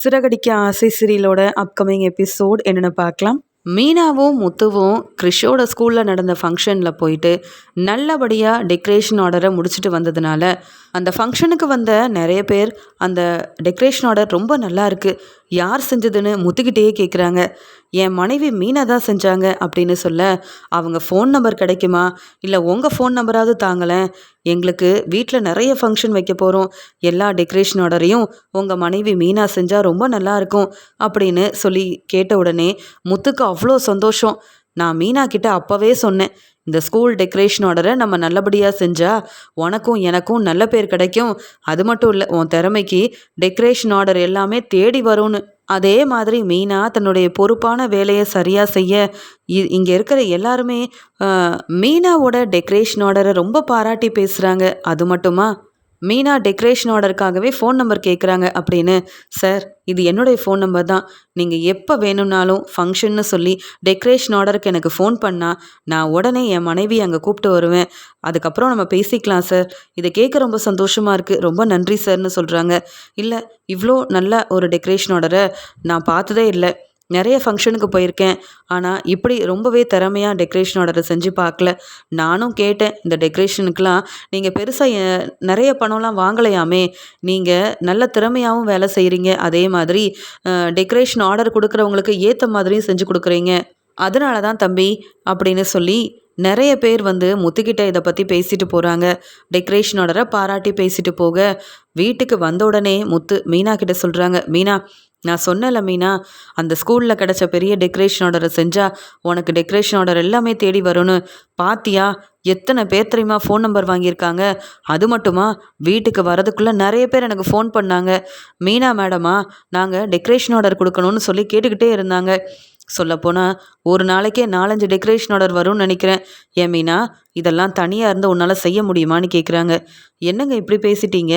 சிறகடிக்க ஆசை சீரியலோட upcoming episode என்னென்னு பார்க்கலாம். மீனாவும் முத்துவும் கிறிஷோட ஸ்கூலில் நடந்த ஃபங்க்ஷனில் போயிட்டு நல்லபடியாக டெக்கரேஷன் ஆர்டரை முடிச்சுட்டு வந்ததுனால அந்த ஃபங்க்ஷனுக்கு வந்த நிறைய பேர் அந்த டெக்கரேஷன் ஆர்டர் ரொம்ப நல்லா இருக்குது, யார் செஞ்சதுன்னு முத்துக்கிட்டேயே கேட்குறாங்க. என் மனைவி மீனா தான் செஞ்சாங்க அப்படின்னு சொல்ல, அவங்க ஃபோன் நம்பர் கிடைக்குமா, இல்லை உங்கள் ஃபோன் நம்பராவது தாங்களேன், எங்களுக்கு வீட்டில் நிறைய ஃபங்க்ஷன் வைக்க போகிறோம், எல்லா டெக்கரேஷன் ஆர்டரையும் உங்கள் மனைவி மீனா செஞ்சால் ரொம்ப நல்லாயிருக்கும் அப்படின்னு சொல்லி கேட்ட உடனே முத்துக்கு அவ்வளோ சந்தோஷம். நான் மீனா கிட்ட அப்போவே சொன்னேன், இந்த ஸ்கூல் டெக்கரேஷன் ஆர்டரை நம்ம நல்லபடியாக செஞ்சால் உனக்கும் எனக்கும் நல்ல பேர் கிடைக்கும், அது மட்டும் இல்லை உன் திறமைக்கு டெக்கரேஷன் ஆர்டர் எல்லாமே தேடி வரும்னு. அதே மாதிரி மீனா தன்னுடைய பொறுப்பான வேலையை சரியாக செய்ய இங்கே இருக்கிற எல்லாருமே மீனாவோட டெக்கரேஷன் ஆர்டரை ரொம்ப பாராட்டி பேசுகிறாங்க. அது மட்டுமா, மீனா டெக்கரேஷன் ஆர்டருக்காகவே ஃபோன் நம்பர் கேட்குறாங்க அப்படின்னு. சார், இது என்னுடைய ஃபோன் நம்பர் தான், நீங்கள் எப்போ வேணும்னாலும் ஃபங்க்ஷன்னு சொல்லி டெக்கரேஷன் ஆர்டருக்கு எனக்கு ஃபோன் பண்ணால் நான் உடனே என் மனைவி அங்கே கூப்பிட்டு வருவேன், அதுக்கப்புறம் நம்ம பேசிக்கலாம் சார், இதை கேட்க ரொம்ப சந்தோஷமாக இருக்குது, ரொம்ப நன்றி சார்னு சொல்கிறாங்க. இல்லை, இவ்வளோ நல்ல ஒரு டெக்கரேஷன் ஆர்டரை நான் பார்த்ததே இல்லை, நிறைய ஃபங்க்ஷனுக்கு போயிருக்கேன், ஆனால் இப்படி ரொம்பவே திறமையாக டெக்கரேஷன் ஆர்டரை செஞ்சு பார்க்கல. நானும் கேட்டேன், இந்த டெக்கரேஷனுக்கெலாம் நீங்கள் பெருசாக நிறைய பணம்லாம் வாங்கலையாமே, நீங்கள் நல்ல திறமையாகவும் வேலை செய்கிறீங்க, அதே மாதிரி டெக்கரேஷன் ஆர்டர் கொடுக்குறவங்களுக்கு ஏற்ற மாதிரியும் செஞ்சு கொடுக்குறீங்க, அதனால தான் தம்பி அப்படின்னு சொல்லி நிறைய பேர் வந்து முத்துக்கிட்ட இதை பற்றி பேசிட்டு போகிறாங்க. டெக்கரேஷன் ஆர்டரை பாராட்டி பேசிட்டு போக வீட்டுக்கு வந்த உடனே முத்து மீனா கிட்ட சொல்கிறாங்க, மீனா, நான் சொன்னல மீனா, அந்த ஸ்கூலில் கிடச்ச பெரிய டெக்கரேஷன் ஆர்டரை செஞ்சால் உனக்கு டெக்கரேஷன் ஆர்டர் எல்லாமே தேடி வரும்னு. பாத்தியா, எத்தனை பேர் தெரியுமா ஃபோன் நம்பர் வாங்கியிருக்காங்க, அது மட்டுமா வீட்டுக்கு வரதுக்குள்ளே நிறைய பேர் எனக்கு ஃபோன் பண்ணாங்க, மீனா மேடமா நாங்கள் டெக்கரேஷன் ஆர்டர் கொடுக்கணும்னு சொல்லி கேட்டுக்கிட்டே இருந்தாங்க, சொல்லப்போனால் ஒரு நாளைக்கே 4-5 டெக்கரேஷன் ஆர்டர் வரும்னு நினைக்கிறேன். ஏன் மீனா, இதெல்லாம் தனியாக இருந்து உன்னால் செய்ய முடியுமான்னு கேட்குறாங்க. என்னங்க இப்படி பேசிட்டீங்க,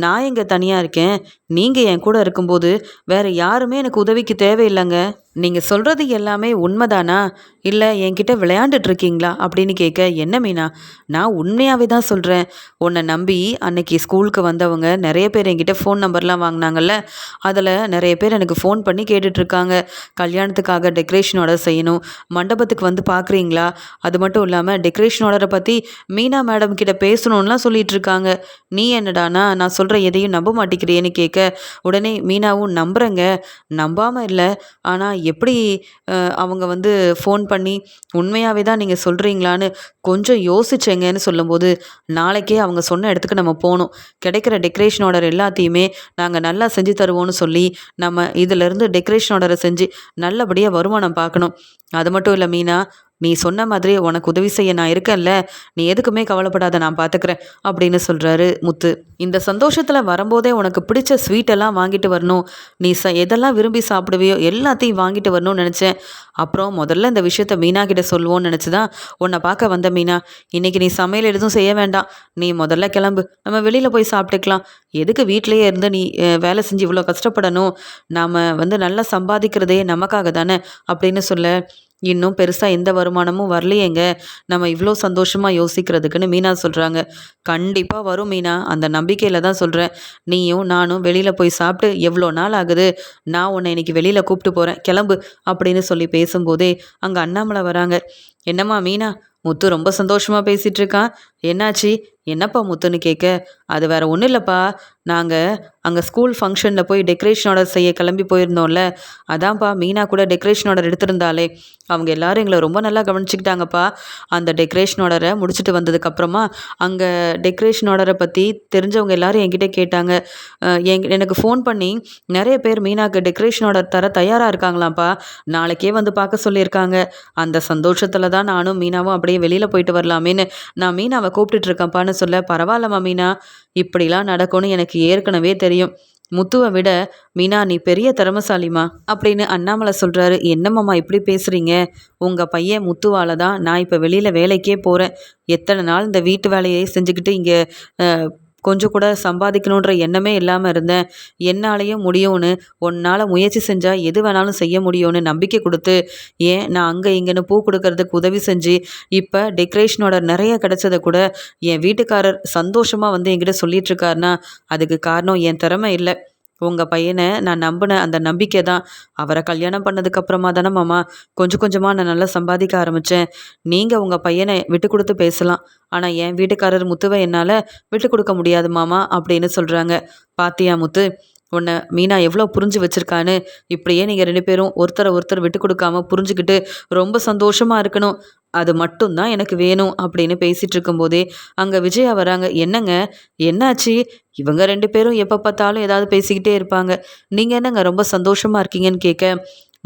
நான் எங்கே தனியாக இருக்கேன், நீங்கள் என் கூட இருக்கும்போது வேறு யாருமே எனக்கு உதவிக்கு தேவையில்லைங்க, நீங்கள் சொல்கிறது எல்லாமே உண்மைதானா, இல்லை என்கிட்ட விளையாண்டுட்ருக்கீங்களா அப்படின்னு கேட்க, என்ன மீனா, நான் உண்மையாகவே தான் சொல்கிறேன், உன்னை நம்பி அன்னைக்கு ஸ்கூலுக்கு வந்தவங்க நிறைய பேர் என்கிட்ட ஃபோன் நம்பர்லாம் வாங்கினாங்கல்ல, அதில் நிறைய பேர் எனக்கு ஃபோன் பண்ணி கேட்டுட்ருக்காங்க, கல்யாணத்துக்காக டெக்கரேஷன் ஆர்டர் செய்யணும், மண்டபத்துக்கு வந்து பார்க்குறீங்களா, அது மட்டும் இல்லாமல் டெக்கரேஷன் ஆர்டரை பற்றி மீனா மேடம் கிட்ட பேசணும்லாம் சொல்லிட்டு இருக்காங்க, நீ என்னடானா நான் சொல்கிற எதையும் நம்ப மாட்டேங்கிறேன்னு கேட்க, உடனே மீனாவும் நம்புகிறேங்க, நம்பாமல் இல்லை, ஆனால் எப்படி அவங்க வந்து ஃபோன் பண்ணி உண்மையாகவே தான் நீங்கள் சொல்கிறீங்களான்னு கொஞ்சம் யோசிச்சேங்கன்னு சொல்லும்போது, நாளைக்கே அவங்க சொன்ன இடத்துக்கு நம்ம போகணும், கிடைக்கிற டெக்கரேஷன் ஆர்டர் எல்லாத்தையுமே நாங்கள் நல்லா செஞ்சு தருவோம்னு சொல்லி நம்ம இதிலேருந்து டெக்கரேஷன் ஆர்டரை செஞ்சு நல்லபடியாக வருமானம் பார்க்கணும். அது மட்டும் இல்லை மீனா, நீ சொன்ன மாதிரி உனக்கு உதவி செய்ய நான் இருக்கேன்ல, நீ எதுக்குமே கவலைப்படாத, நான் பார்த்துக்கிறேன் அப்படின்னு சொல்கிறாரு முத்து. இந்த சந்தோஷத்தில் வரும்போதே உனக்கு பிடிச்ச ஸ்வீட்டெல்லாம் வாங்கிட்டு வரணும், நீ எதெல்லாம் விரும்பி சாப்பிடுவியோ எல்லாத்தையும் வாங்கிட்டு வரணும்னு நினச்சேன், அப்புறம் முதல்ல இந்த விஷயத்த மீனா கிட்ட சொல்லுவோன்னு நினச்சி தான் உன்னை பார்க்க வந்த மீனா, இன்றைக்கி நீ சமையல் எதுவும் செய்ய வேண்டாம், நீ முதல்ல கிளம்பு, நம்ம வெளியில் போய் சாப்பிட்டுக்கலாம், எதுக்கு வீட்டிலையே இருந்து நீ வேலை செஞ்சு இவ்வளோ கஷ்டப்படணும், நாம் வந்து நல்லா சம்பாதிக்கிறதே நமக்காக தானே அப்படின்னு சொல்ல, இன்னும் பெருசாக எந்த வருமானமும் வரலையேங்க, நம்ம இவ்வளோ சந்தோஷமாக யோசிக்கிறதுக்குன்னு மீனா சொல்கிறாங்க. கண்டிப்பாக வரும் மீனா, அந்த நம்பிக்கையில் தான் சொல்கிறேன், நீயும் நானும் வெளியில் போய் சாப்பிட்டு எவ்வளோ நாள் ஆகுது, நான் உன்னை இன்னைக்கு வெளியில் கூப்பிட்டு போகிறேன், கிளம்பு அப்படின்னு சொல்லி பேசும்போதே அங்கே அண்ணாமலை வராங்க. என்னம்மா மீனா, முத்து ரொம்ப சந்தோஷமாக பேசிகிட்டு இருக்கான், என்னாச்சு, என்னப்பா முத்துன்னு கேட்க, அது வேறு ஒன்றும் இல்லைப்பா, நாங்கள் அங்கே ஸ்கூல் ஃபங்க்ஷனில் போய் டெக்கரேஷன் ஆர்டர் செய்ய கிளம்பி போயிருந்தோம்ல, அதான்ப்பா மீனா கூட டெக்கரேஷன் ஆர்டர் எடுத்திருந்தாலே, அவங்க எல்லோரும் எங்களை ரொம்ப நல்லா கவனிச்சிக்கிட்டாங்கப்பா, அந்த டெக்கரேஷன் ஆர்டரை முடிச்சுட்டு வந்ததுக்கப்புறமா அங்கே டெக்கரேஷன் ஆர்டரை பற்றி தெரிஞ்சவங்க எல்லோரும் என்கிட்ட கேட்டாங்க, எனக்கு ஃபோன் பண்ணி நிறைய பேர் மீனாவுக்கு டெக்கரேஷன் ஆர்டர் தர தயாராக இருக்காங்களாம்ப்பா, நாளைக்கே வந்து பார்க்க சொல்லியிருக்காங்க, அந்த சந்தோஷத்தில் தான் நானும் மீனாவும் அப்படியே வெளியில் போயிட்டு வரலாமேன்னு நான் மீனாவை கூப்பிட்டுட்ருக்கேன்ப்பான்னு சொல்ல, பரவாயில்லம்மா மீனா, இப்படிலாம் நடக்கும்னு எனக்கு ஏற்கனவே தெரியும், முத்துவை விட மீனா நீ பெரிய திறமசாலிமா அப்படின்னு அண்ணாமலை சொல்கிறாரு. என்னம்மாம்மா இப்படி பேசுகிறீங்க, உங்கள் பையன் முத்துவால் தான் நான் இப்போ வெளியில் வேலைக்கே போகிறேன், எத்தனை நாள் இந்த வீட்டு வேலையை செஞ்சுக்கிட்டு இங்கே கொஞ்சம் கூட சம்பாதிக்கணுன்ற எண்ணமே இல்லாமல் இருந்தேன், என்னாலேயும் முடியும்னு, உன்னால் முயற்சி செஞ்சால் எது வேணாலும் செய்ய முடியும்னு நம்பிக்கை கொடுத்து, ஏன் நான் அங்கே இங்கேன்னு பூ கொடுக்கறதுக்கு உதவி செஞ்சு இப்போ டெக்கரேஷனோட நிறைய கிடச்சதை கூட என் வீட்டுக்காரர் சந்தோஷமாக வந்து என்கிட்ட சொல்லிகிட்ருக்காருனா அதுக்கு காரணம் என் திறமை இல்லை, உங்கள் பையனை நான் நம்பின அந்த நம்பிக்கை தான். அவரை கல்யாணம் பண்ணதுக்கப்புறமா தானே மாமா கொஞ்சம் கொஞ்சமாக நான் நல்லா சம்பாதிக்க ஆரம்பித்தேன். நீங்கள் உங்கள் பையனை விட்டு கொடுத்து பேசலாம், ஆனால் என் வீட்டுக்காரர் முத்துவை என்னால் விட்டு கொடுக்க முடியாது மாமா அப்படின்னு சொல்கிறாங்க. பாத்தியா முத்து, உன்னை மீனா எவ்வளோ புரிஞ்சு வச்சிருக்கான்னு. இப்படியே நீங்கள் 2 பேரும் ஒருத்தரை ஒருத்தர் விட்டு கொடுக்காம புரிஞ்சுக்கிட்டு ரொம்ப சந்தோஷமாக இருக்கணும். அது மட்டும்தான் எனக்கு வேணும் அப்படின்னு பேசிகிட்டு இருக்கும்போதே அங்கே விஜயா வராங்க. என்னங்க, என்னாச்சு? இவங்க 2 பேரும் எப்போ பார்த்தாலும் ஏதாவது பேசிக்கிட்டே இருப்பாங்க. நீங்கள் என்னங்க ரொம்ப சந்தோஷமாக இருக்கீங்கன்னு கேட்க,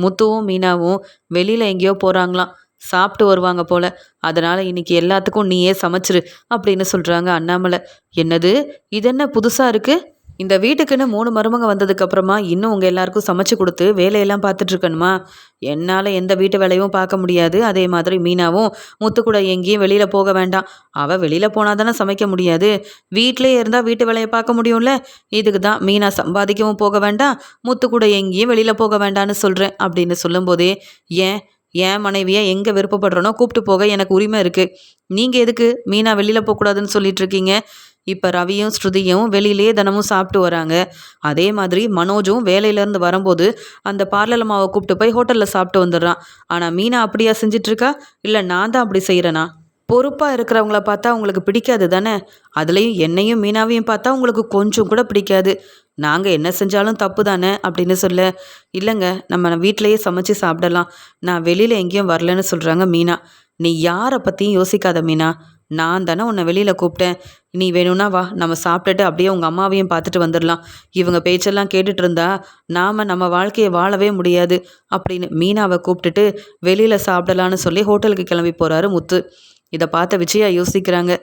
முத்துவும் மீனாவும் வெளியில் எங்கேயோ போகிறாங்களாம், சாப்பிட்டு வருவாங்க போல. அதனால் இன்னைக்கு எல்லாத்துக்கும் நீயே சமைச்சிரு அப்படின்னு சொல்கிறாங்க அண்ணாமலை. என்னது, இது என்ன புதுசாக இருக்குது? இந்த வீட்டுக்குன்னு 3 மருமக வந்ததுக்கப்புறமா இன்னும் உங்கள் எல்லாருக்கும் சமைச்சு கொடுத்து வேலையெல்லாம் பார்த்துட்ருக்கணுமா? என்னால் எந்த வீட்டு வேலையும் பார்க்க முடியாது. அதே மாதிரி மீனாவும் முத்து கூட எங்கேயும் வெளியில் போக வேண்டாம். அவள் வெளியில் போனால் தானே சமைக்க முடியாது. வீட்டிலே இருந்தால் வீட்டு வேலையை பார்க்க முடியும்ல. இதுக்கு தான் மீனா சம்பாதிக்கவும் போக வேண்டாம், முத்து கூட எங்கேயும் வெளியில் போக வேண்டான்னு சொல்கிறேன் அப்படின்னு சொல்லும்போதே, ஏன் என் மனைவியை எங்கே விருப்பப்படுறனோ கூப்பிட்டு போக எனக்கு உரிமை இருக்குது. நீங்கள் எதுக்கு மீனா வெளியில் போகக்கூடாதுன்னு சொல்லிட்டு இருக்கீங்க? இப்போ ரவியும் ஸ்ருதியும் வெளியிலே தினமும் சாப்பிட்டு வராங்க. அதே மாதிரி மனோஜும் வேலையிலேருந்து வரும்போது அந்த பார்லர் அம்மாவை கூப்பிட்டு போய் ஹோட்டலில் சாப்பிட்டு வந்துடுறான். ஆனால் மீனா அப்படியா செஞ்சிட்ருக்கா? இல்லை நான் தான் அப்படி செய்கிறேனா? பொறுப்பாக இருக்கிறவங்கள பார்த்தா உங்களுக்கு பிடிக்காது தானே? அதுலேயும் என்னையும் மீனாவையும் பார்த்தா உங்களுக்கு கொஞ்சம் கூட பிடிக்காது. நாங்கள் என்ன செஞ்சாலும் தப்பு தானே அப்படின்னு சொல்ல, இல்லைங்க நம்ம வீட்டிலையே சமைச்சு சாப்பிடலாம், நான் வெளியில் எங்கேயும் வரலன்னு சொல்கிறாங்க மீனா. நீ யாரை பற்றியும் யோசிக்காத மீனா, நான் தானே உன்னை வெளியில் கூப்பிட்டேன். நீ வேணும்னா வா, நம்ம சாப்பிட்டுட்டு அப்படியே உங்கள் அம்மாவையும் பார்த்துட்டு வந்துடலாம். இவங்க பேச்செல்லாம் கேட்டுட்டு இருந்தா நம்ம வாழ்க்கையை வாழவே முடியாது அப்படின்னு மீனாவை கூப்பிட்டுட்டு வெளியில் சாப்பிடலான்னு சொல்லி ஹோட்டலுக்கு கிளம்பி போகிறாரு முத்து. இதை பார்த்த விஜயா யோசிக்கிறாங்க.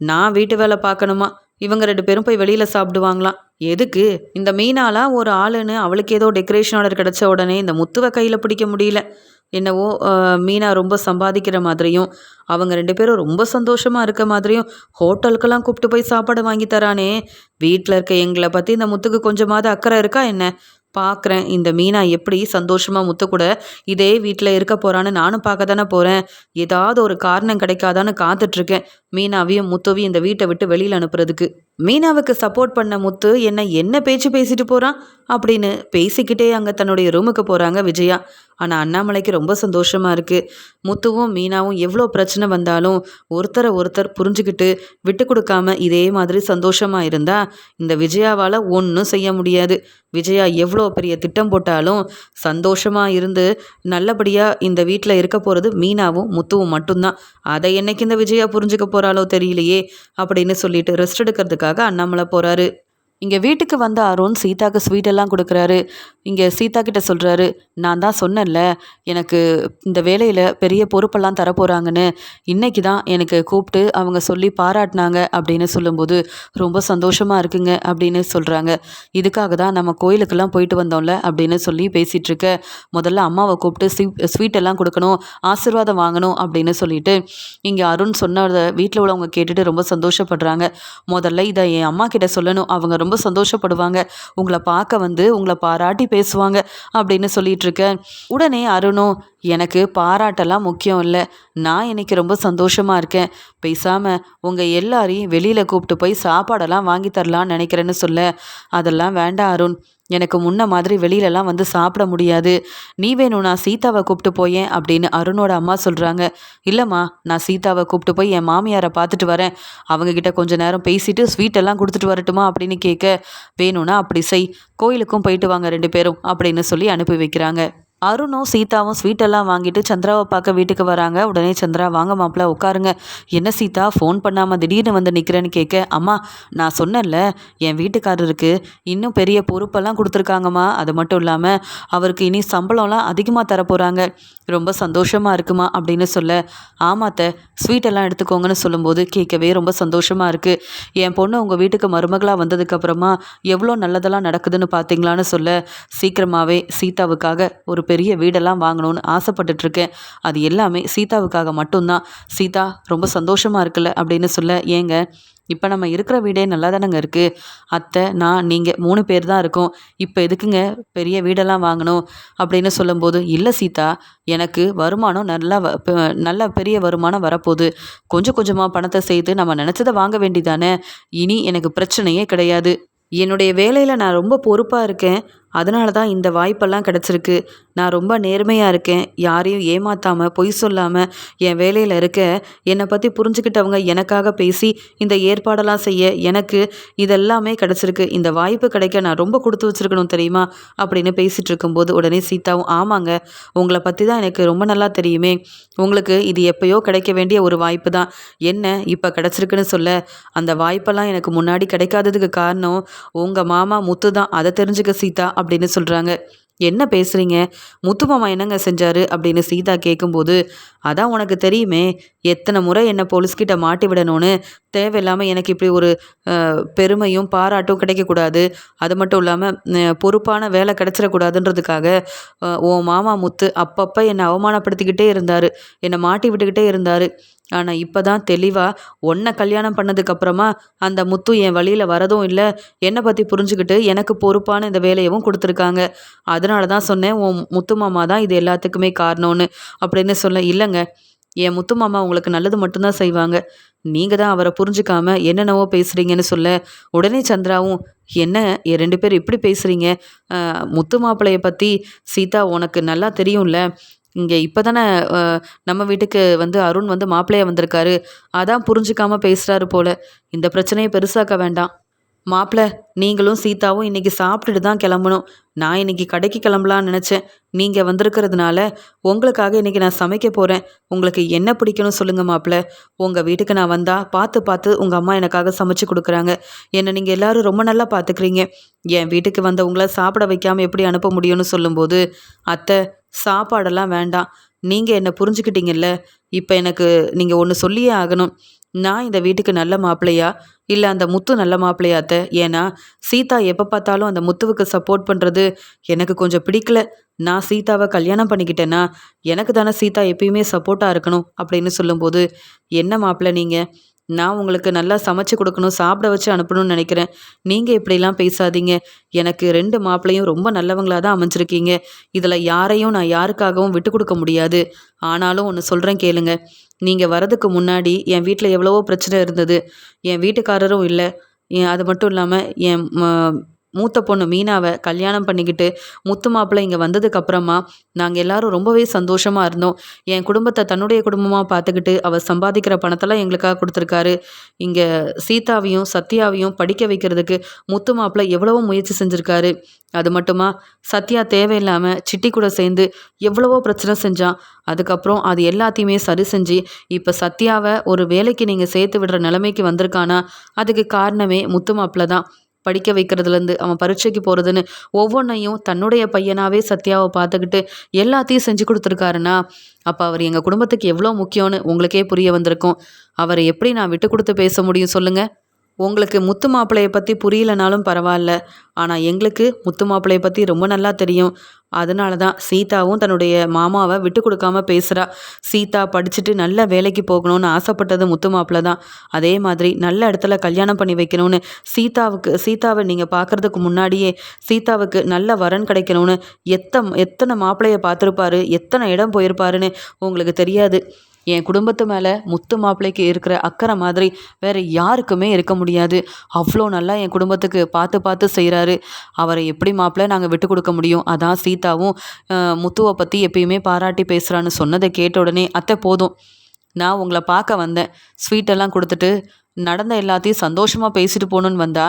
நான் வீட்டு வேலை பார்க்கணுமா? இவங்க 2 பேரும் போய் வெளியில் சாப்பிடுவாங்களாம். எதுக்கு? இந்த மீனாலாம் ஒரு ஆளுன்னு அவளுக்கு ஏதோ டெக்கரேஷன் ஆர்டர் கிடச்ச உடனே இந்த முத்துவை கையில் பிடிக்க முடியல. என்னவோ மீனா ரொம்ப சம்பாதிக்கிற மாதிரியும் அவங்க 2 பேரும் ரொம்ப சந்தோஷமாக இருக்க மாதிரியும் ஹோட்டலுக்கெல்லாம் கூப்பிட்டு போய் சாப்பாடு வாங்கி தரானே. வீட்டில் இருக்க எங்களை பற்றி இந்த முத்துக்கு கொஞ்சமாவது அக்கறை இருக்கா என்ன? பார்க்குறேன் இந்த மீனா எப்படி சந்தோஷமாக முத்து கூட இதே வீட்டில் இருக்க போகிறான்னு நானும் பார்க்க தானே போகிறேன். ஏதாவது ஒரு காரணம் கிடைக்காதான்னு காத்துட்ருக்கேன் மீனாவையும் முத்துவையும் இந்த வீட்டை விட்டு வெளியில் அனுப்புறதுக்கு. மீனாவுக்கு சப்போர்ட் பண்ண முத்து என்ன பேச்சு பேசிட்டு போகிறான் அப்படின்னு பேசிக்கிட்டே அங்கே தன்னுடைய ரூமுக்கு போகிறாங்க விஜயா. ஆனால் அண்ணாமலைக்கு ரொம்ப சந்தோஷமாக இருக்குது. முத்துவும் மீனாவும் எவ்வளோ பிரச்சனை வந்தாலும் ஒருத்தரை ஒருத்தர் புரிஞ்சுக்கிட்டு விட்டு கொடுக்காம இதே மாதிரி சந்தோஷமாக இருந்தால் இந்த விஜயாவால் ஒன்றும் செய்ய முடியாது. விஜயா எவ்வளோ பெரிய திட்டம் போட்டாலும் சந்தோஷமாக இருந்து நல்லபடியாக இந்த வீட்டில் இருக்க போகிறது மீனாவும் முத்துவும் மட்டும்தான். அதை என்னைக்கு இந்த விஜயா புரிஞ்சுக்க போகிறாளோ தெரியலையே அப்படின்னு சொல்லிட்டு ரெஸ்ட் எடுக்கிறதுக்காக அண்ணாமலை போகிறாரு. இங்கே வீட்டுக்கு வந்த அருண் சீதாக்கு ஸ்வீட்டெல்லாம் கொடுக்குறாரு. இங்கே சீதா கிட்ட சொல்கிறாரு, நான் தான் சொன்னேன்ல எனக்கு இந்த வேலையில் பெரிய பொறுப்பெல்லாம் தரப்போகிறாங்கன்னு. இன்றைக்கி தான் எனக்கு கூப்பிட்டு அவங்க சொல்லி பாராட்டினாங்க அப்படின்னு சொல்லும்போது ரொம்ப சந்தோஷமாக இருக்குங்க அப்படின்னு சொல்கிறாங்க. இதுக்காக தான் நம்ம கோயிலுக்கெல்லாம் போயிட்டு வந்தோம்ல அப்படின்னு சொல்லி பேசிகிட்ருக்க, முதல்ல அம்மாவை கூப்பிட்டு ஸ்வீட்டெல்லாம் கொடுக்கணும், ஆசீர்வாதம் வாங்கணும் அப்படின்னு சொல்லிட்டு இங்கே அருண் சொன்னதை வீட்டில் உள்ளவங்க கேட்டுட்டு ரொம்ப சந்தோஷப்படுறாங்க. முதல்ல இதை என் அம்மா கிட்ட சொல்லணும், அவங்க ரொம்ப சந்தோஷப்படுவாங்க, உங்களை பார்க்க வந்து உங்களை பாராட்டி பேசுவாங்க அப்படின்னு சொல்லிட்டு இருக்க. உடனே அருணும், எனக்கு பாராட்டெல்லாம் முக்கியம் இல்லை, நான் இன்னைக்கு ரொம்ப சந்தோஷமாக இருக்கேன், பேசாமல் உங்கள் எல்லாரையும் வெளியில் கூப்பிட்டு போய் சாப்பாடெல்லாம் வாங்கி தரலான்னு நினைக்கிறேன்னு சொல்ல, அதெல்லாம் வேண்டாம் அருண், எனக்கு முன்ன மாதிரி வெளியிலலாம் வந்து சாப்பிட முடியாது, நீ வேணும்னா சீதாவை கூப்பிட்டு போயேன் அப்படின்னு அருணோட அம்மா சொல்கிறாங்க. இல்லைம்மா, நான் சீதாவை கூப்பிட்டு போய் என் மாமியாரை பார்த்துட்டு வரேன், அவங்கக்கிட்ட கொஞ்ச நேரம் பேசிட்டு ஸ்வீட்டெல்லாம் கொடுத்துட்டு வரட்டுமா அப்படின்னு கேட்க, வேணும்னா அப்படி செய், கோயிலுக்கும் போயிட்டு வாங்க 2 பேரும் அப்படின்னு சொல்லி அனுப்பி வைக்கிறாங்க. அருணும் சீதாவும் ஸ்வீட்டெல்லாம் வாங்கிட்டு சந்திராவை பார்க்க வீட்டுக்கு வராங்க. உடனே சந்திரா, வாங்க மாப்பிள்ள உட்காருங்க. என்ன சீதா ஃபோன் பண்ணாமல் திடீர்னு வந்து நிற்கிறேன்னு கேட்க, அம்மா நான் சொன்னேன்ல என் வீட்டுக்காரருக்கு இன்னும் பெரிய பொறுப்பெல்லாம் கொடுத்துருக்காங்கம்மா, அது மட்டும் இல்லாமல் அவருக்கு இனி சம்பளம்லாம் அதிகமாக தரப்போகிறாங்க, ரொம்ப சந்தோஷமாக இருக்குமா அப்படின்னு சொல்ல, ஆமாத்த ஸ்வீட்டெல்லாம் எடுத்துக்கோங்கன்னு சொல்லும்போது கேட்கவே ரொம்ப சந்தோஷமாக இருக்குது. என் பொண்ணு உங்கள் வீட்டுக்கு மருமகளாக வந்ததுக்கப்புறமா எவ்வளோ நல்லதெல்லாம் நடக்குதுன்னு பார்த்தீங்களான்னு சொல்ல, சீக்கிரமாகவே சீதாவுக்காக ஒரு பெரிய வீடெல்லாம் வாங்கணும்னு ஆசைப்பட்டுட்ருக்கேன், அது எல்லாமே சீதாவுக்காக மட்டும்தான். சீதா ரொம்ப சந்தோஷமாக இருக்குல்ல அப்படின்னு சொல்ல, ஏங்க இப்போ நம்ம இருக்கிற வீடே நல்லா தானங்க இருக்குது, அத்தை நான் நீங்கள் 3 பேர் தான் இருக்கோம், இப்போ எதுக்குங்க பெரிய வீடெல்லாம் வாங்கணும் அப்படின்னு சொல்லும்போது, இல்லை சீதா எனக்கு வருமானம் நல்ல பெரிய வருமானம் வரப்போகுது, கொஞ்சம் கொஞ்சமாக பணத்தை சேர்த்து நம்ம நினச்சதை வாங்க வேண்டிதானே, இனி எனக்கு பிரச்சனையே கிடையாது, என்னுடைய வேலையில் நான் ரொம்ப பொறுப்பாக இருக்கேன். அதனால தான் இந்த வாய்ப்பெல்லாம் கிடச்சிருக்கு. நான் ரொம்ப நேர்மையாக இருக்கேன். யாரையும் ஏமாத்தாமல் பொய் சொல்லாமல் என் வேலையில் இருக்க என்னை பற்றி புரிஞ்சுக்கிட்டவங்க எனக்காக பேசி இந்த ஏற்பாடெல்லாம் செய்ய எனக்கு இதெல்லாமே கிடச்சிருக்கு. இந்த வாய்ப்பு கிடைக்க நான் ரொம்ப கொடுத்து வச்சுருக்கணும் தெரியுமா அப்படின்னு பேசிகிட்டு இருக்கும்போது உடனே சீதாவும், ஆமாங்க, உங்களை பற்றி தான் எனக்கு ரொம்ப நல்லா தெரியுமே. உங்களுக்கு இது எப்பயோ கிடைக்க வேண்டிய ஒரு வாய்ப்பு தான். என்ன இப்போ கிடச்சிருக்குன்னு சொல்ல, அந்த வாய்ப்பெல்லாம் எனக்கு முன்னாடி கிடைக்காததுக்கு காரணம் உங்கள் மாமா முத்து தான். அதை தெரிஞ்சுக்க சீதா அப்படின்னு சொல்கிறாங்க. என்ன பேசுகிறீங்க? முத்து மாமா என்னங்க செஞ்சாரு அப்படின்னு சீதா கேட்கும்போது, அதான் உனக்கு தெரியுமே, எத்தனை முறை என்னை போலீஸ்கிட்ட மாட்டி விடணும்னு. தேவையில்லாமல் எனக்கு இப்படி ஒரு பெருமையும் பாராட்டும் கிடைக்கக்கூடாது. அது மட்டும் இல்லாமல் பொறுப்பான வேலை கிடைச்சிடக்கூடாதுன்றதுக்காக உன் மாமா முத்து அப்பப்போ என்னை அவமானப்படுத்திக்கிட்டே இருந்தார், என்னை மாட்டி விட்டுக்கிட்டே இருந்தார். ஆனால் இப்போ தான் தெளிவாக உன்னை கல்யாணம் பண்ணதுக்கப்புறமா அந்த முத்து என் வழியில் வரதும் இல்லை, என்னை பற்றி புரிஞ்சுக்கிட்டு எனக்கு பொறுப்பான இந்த வேலையவும் கொடுத்துருக்காங்க. அதனால தான் சொன்னேன், உன் முத்து மாமா தான் இது எல்லாத்துக்குமே காரணம்னு அப்படின்னு சொல்ல. இல்லைங்க, என் முத்து மாமா உங்களுக்கு நல்லது மட்டும்தான் செய்வாங்க. நீங்கள் தான் அவரை புரிஞ்சுக்காம என்னென்னவோ பேசுகிறீங்கன்னு சொல்ல, உடனே சந்திராவும், என்ன 2 பேர் இப்படி பேசுகிறீங்க? முத்து மாப்பிள்ளைய பற்றி சீதா உனக்கு நல்லா தெரியும்ல. இங்கே இப்போ தானே நம்ம வீட்டுக்கு வந்து அருண் வந்து மாப்பிள்ளையா வந்திருக்காரு. அதான் புரிஞ்சுக்காம பேசுகிறாரு போல. இந்த பிரச்சனையை பெருசாக்க வேண்டாம். மாப்பிள்ள, நீங்களும் சீதாவும் இன்றைக்கி சாப்பிட்டுட்டு தான் கிளம்பணும். நான் இன்றைக்கி கடைக்கு கிளம்பலான்னு நினச்சேன். நீங்கள் வந்திருக்கிறதுனால உங்களுக்காக இன்றைக்கி நான் சமைக்க போகிறேன். உங்களுக்கு என்ன பிடிக்கணும் சொல்லுங்கள் மாப்பிள்ள. உங்கள் வீட்டுக்கு நான் வந்தால் பார்த்து பார்த்து உங்கள் அம்மா எனக்காக சமைச்சு கொடுக்குறாங்க. என்னை நீங்கள் எல்லோரும் ரொம்ப நல்லா பார்த்துக்கிறீங்க. என் வீட்டுக்கு வந்த உங்களை சாப்பிட வைக்காமல் எப்படி அனுப்ப முடியும்னு சொல்லும்போது, அத்தை, சாப்பாடெல்லாம் வேண்டாம். நீங்கள் என்னை புரிஞ்சுக்கிட்டீங்கல்ல. இப்போ எனக்கு நீங்கள் ஒன்று சொல்லியே ஆகணும். நான் இந்த வீட்டுக்கு நல்ல மாப்பிள்ளையா இல்லை அந்த முத்து நல்ல மாப்பிள்ளையாத்த? ஏன்னா சீதா எப்போ பார்த்தாலும் அந்த முத்துவுக்கு சப்போர்ட் பண்ணுறது எனக்கு கொஞ்சம் பிடிக்கல. நான் சீதாவை கல்யாணம் பண்ணிக்கிட்டேன்னா எனக்கு தானே சீதா எப்பயுமே சப்போர்ட்டாக இருக்கணும் அப்படின்னு சொல்லும்போது, என்ன மாப்பிள்ளை நீங்கள், நான் உங்களுக்கு நல்லா சமைச்சு கொடுக்கணும், சாப்பிட வச்சு அனுப்பணும்னு நினைக்கிறேன். நீங்கள் இப்படிலாம் பேசாதீங்க. எனக்கு 2 மாப்பிள்ளையும் ரொம்ப நல்லவங்களாக தான் அமைஞ்சிருக்கீங்க. இதில் யாரையும் நான் யாருக்காகவும் விட்டு கொடுக்க முடியாது. ஆனாலும் ஒன்று சொல்கிறேன் கேளுங்க. நீங்கள் வரதுக்கு முன்னாடி என் வீட்டில் எவ்வளவோ பிரச்சனை இருந்தது. என் வீட்டுக்காரரும் இல்லை. அது மட்டும் இல்லாமல் என் மூத்த பொண்ணு மீனாவை கல்யாணம் பண்ணிக்கிட்டு முத்து மாப்பிள்ளை இங்கே வந்ததுக்கப்புறமா நாங்கள் எல்லாரும் ரொம்பவே சந்தோஷமாக இருந்தோம். என் குடும்பத்தை தன்னுடைய குடும்பமாக பார்த்துக்கிட்டு அவர் சம்பாதிக்கிற பணத்தெல்லாம் எங்களுக்காக கொடுத்துருக்காரு. இங்கே சீதாவையும் சத்யாவையும் படிக்க வைக்கிறதுக்கு முத்து மாப்பிள்ளை எவ்வளவோ முயற்சி செஞ்சுருக்காரு. அது மட்டுமா, சத்யா தேவையில்லாமல் சிட்டி கூட சேர்ந்து எவ்வளவோ பிரச்சனை செஞ்சான். அதுக்கப்புறம் அது எல்லாத்தையுமே சரி செஞ்சு இப்போ சத்யாவை ஒரு வேலைக்கு நீங்கள் சேர்த்து விடுற நிலைமைக்கு வந்திருக்கானா, அதுக்கு காரணமே முத்து மாப்பிள்ளை தான். படிக்க வைக்கிறதுலேருந்து அவன் பரீட்சைக்கு போகிறதுன்னு ஒவ்வொன்றையும் தன்னுடைய பையனாகவே சத்யாவை பார்த்துக்கிட்டு எல்லாத்தையும் செஞ்சு கொடுத்துருக்காருன்னா, அப்போ அவர் எங்கள் குடும்பத்துக்கு எவ்வளோ முக்கியம்னு உங்களுக்கே புரிய வந்திருக்கும். அவரை எப்படி நான் விட்டு கொடுத்து பேச முடியும் சொல்லுங்கள்? உங்களுக்கு முத்து மாப்பிள்ளையை பற்றி புரியலனாலும் பரவாயில்ல. ஆனால் எங்களுக்கு முத்து மாப்பிள்ளையை பற்றி ரொம்ப நல்லா தெரியும். அதனால தான் சீதாவும் தன்னுடைய மாமாவை விட்டு கொடுக்காம பேசுகிறா. சீதா படிச்சுட்டு நல்ல வேலைக்கு போகணும்னு ஆசைப்பட்டது முத்து மாப்பிள்ளை தான். அதே மாதிரி நல்ல இடத்துல கல்யாணம் பண்ணி வைக்கணும்னு சீதாவை நீங்கள் பார்க்குறதுக்கு முன்னாடியே சீதாவுக்கு நல்ல வரன் கிடைக்கணும்னு எத்தனை மாப்பிள்ளையை பார்த்துருப்பாரு, எத்தனை இடம் போயிருப்பாருன்னு உங்களுக்கு தெரியாது. என் குடும்பத்து மேலே முத்து மாப்பிள்ளைக்கு இருக்கிற அக்கறை மாதிரி வேறு யாருக்குமே இருக்க முடியாது. அவ்வளோ நல்லா என் குடும்பத்துக்கு பார்த்து பார்த்து செய்கிறாரு. அவரை எப்படி மாப்பிள்ளை நாங்கள் விட்டு கொடுக்க முடியும்? அதான் சீதாவும் முத்துவை பற்றி எப்பயுமே பாராட்டி பேசுகிறான்னு சொன்னதை கேட்ட உடனே, அத்தை போதும், நான் உங்களை பார்க்க வந்தேன், ஸ்வீட்டெல்லாம் கொடுத்துட்டு நடந்த எல்லாத்தையும் சந்தோஷமாக பேசிட்டு போகணுன்னு வந்தா,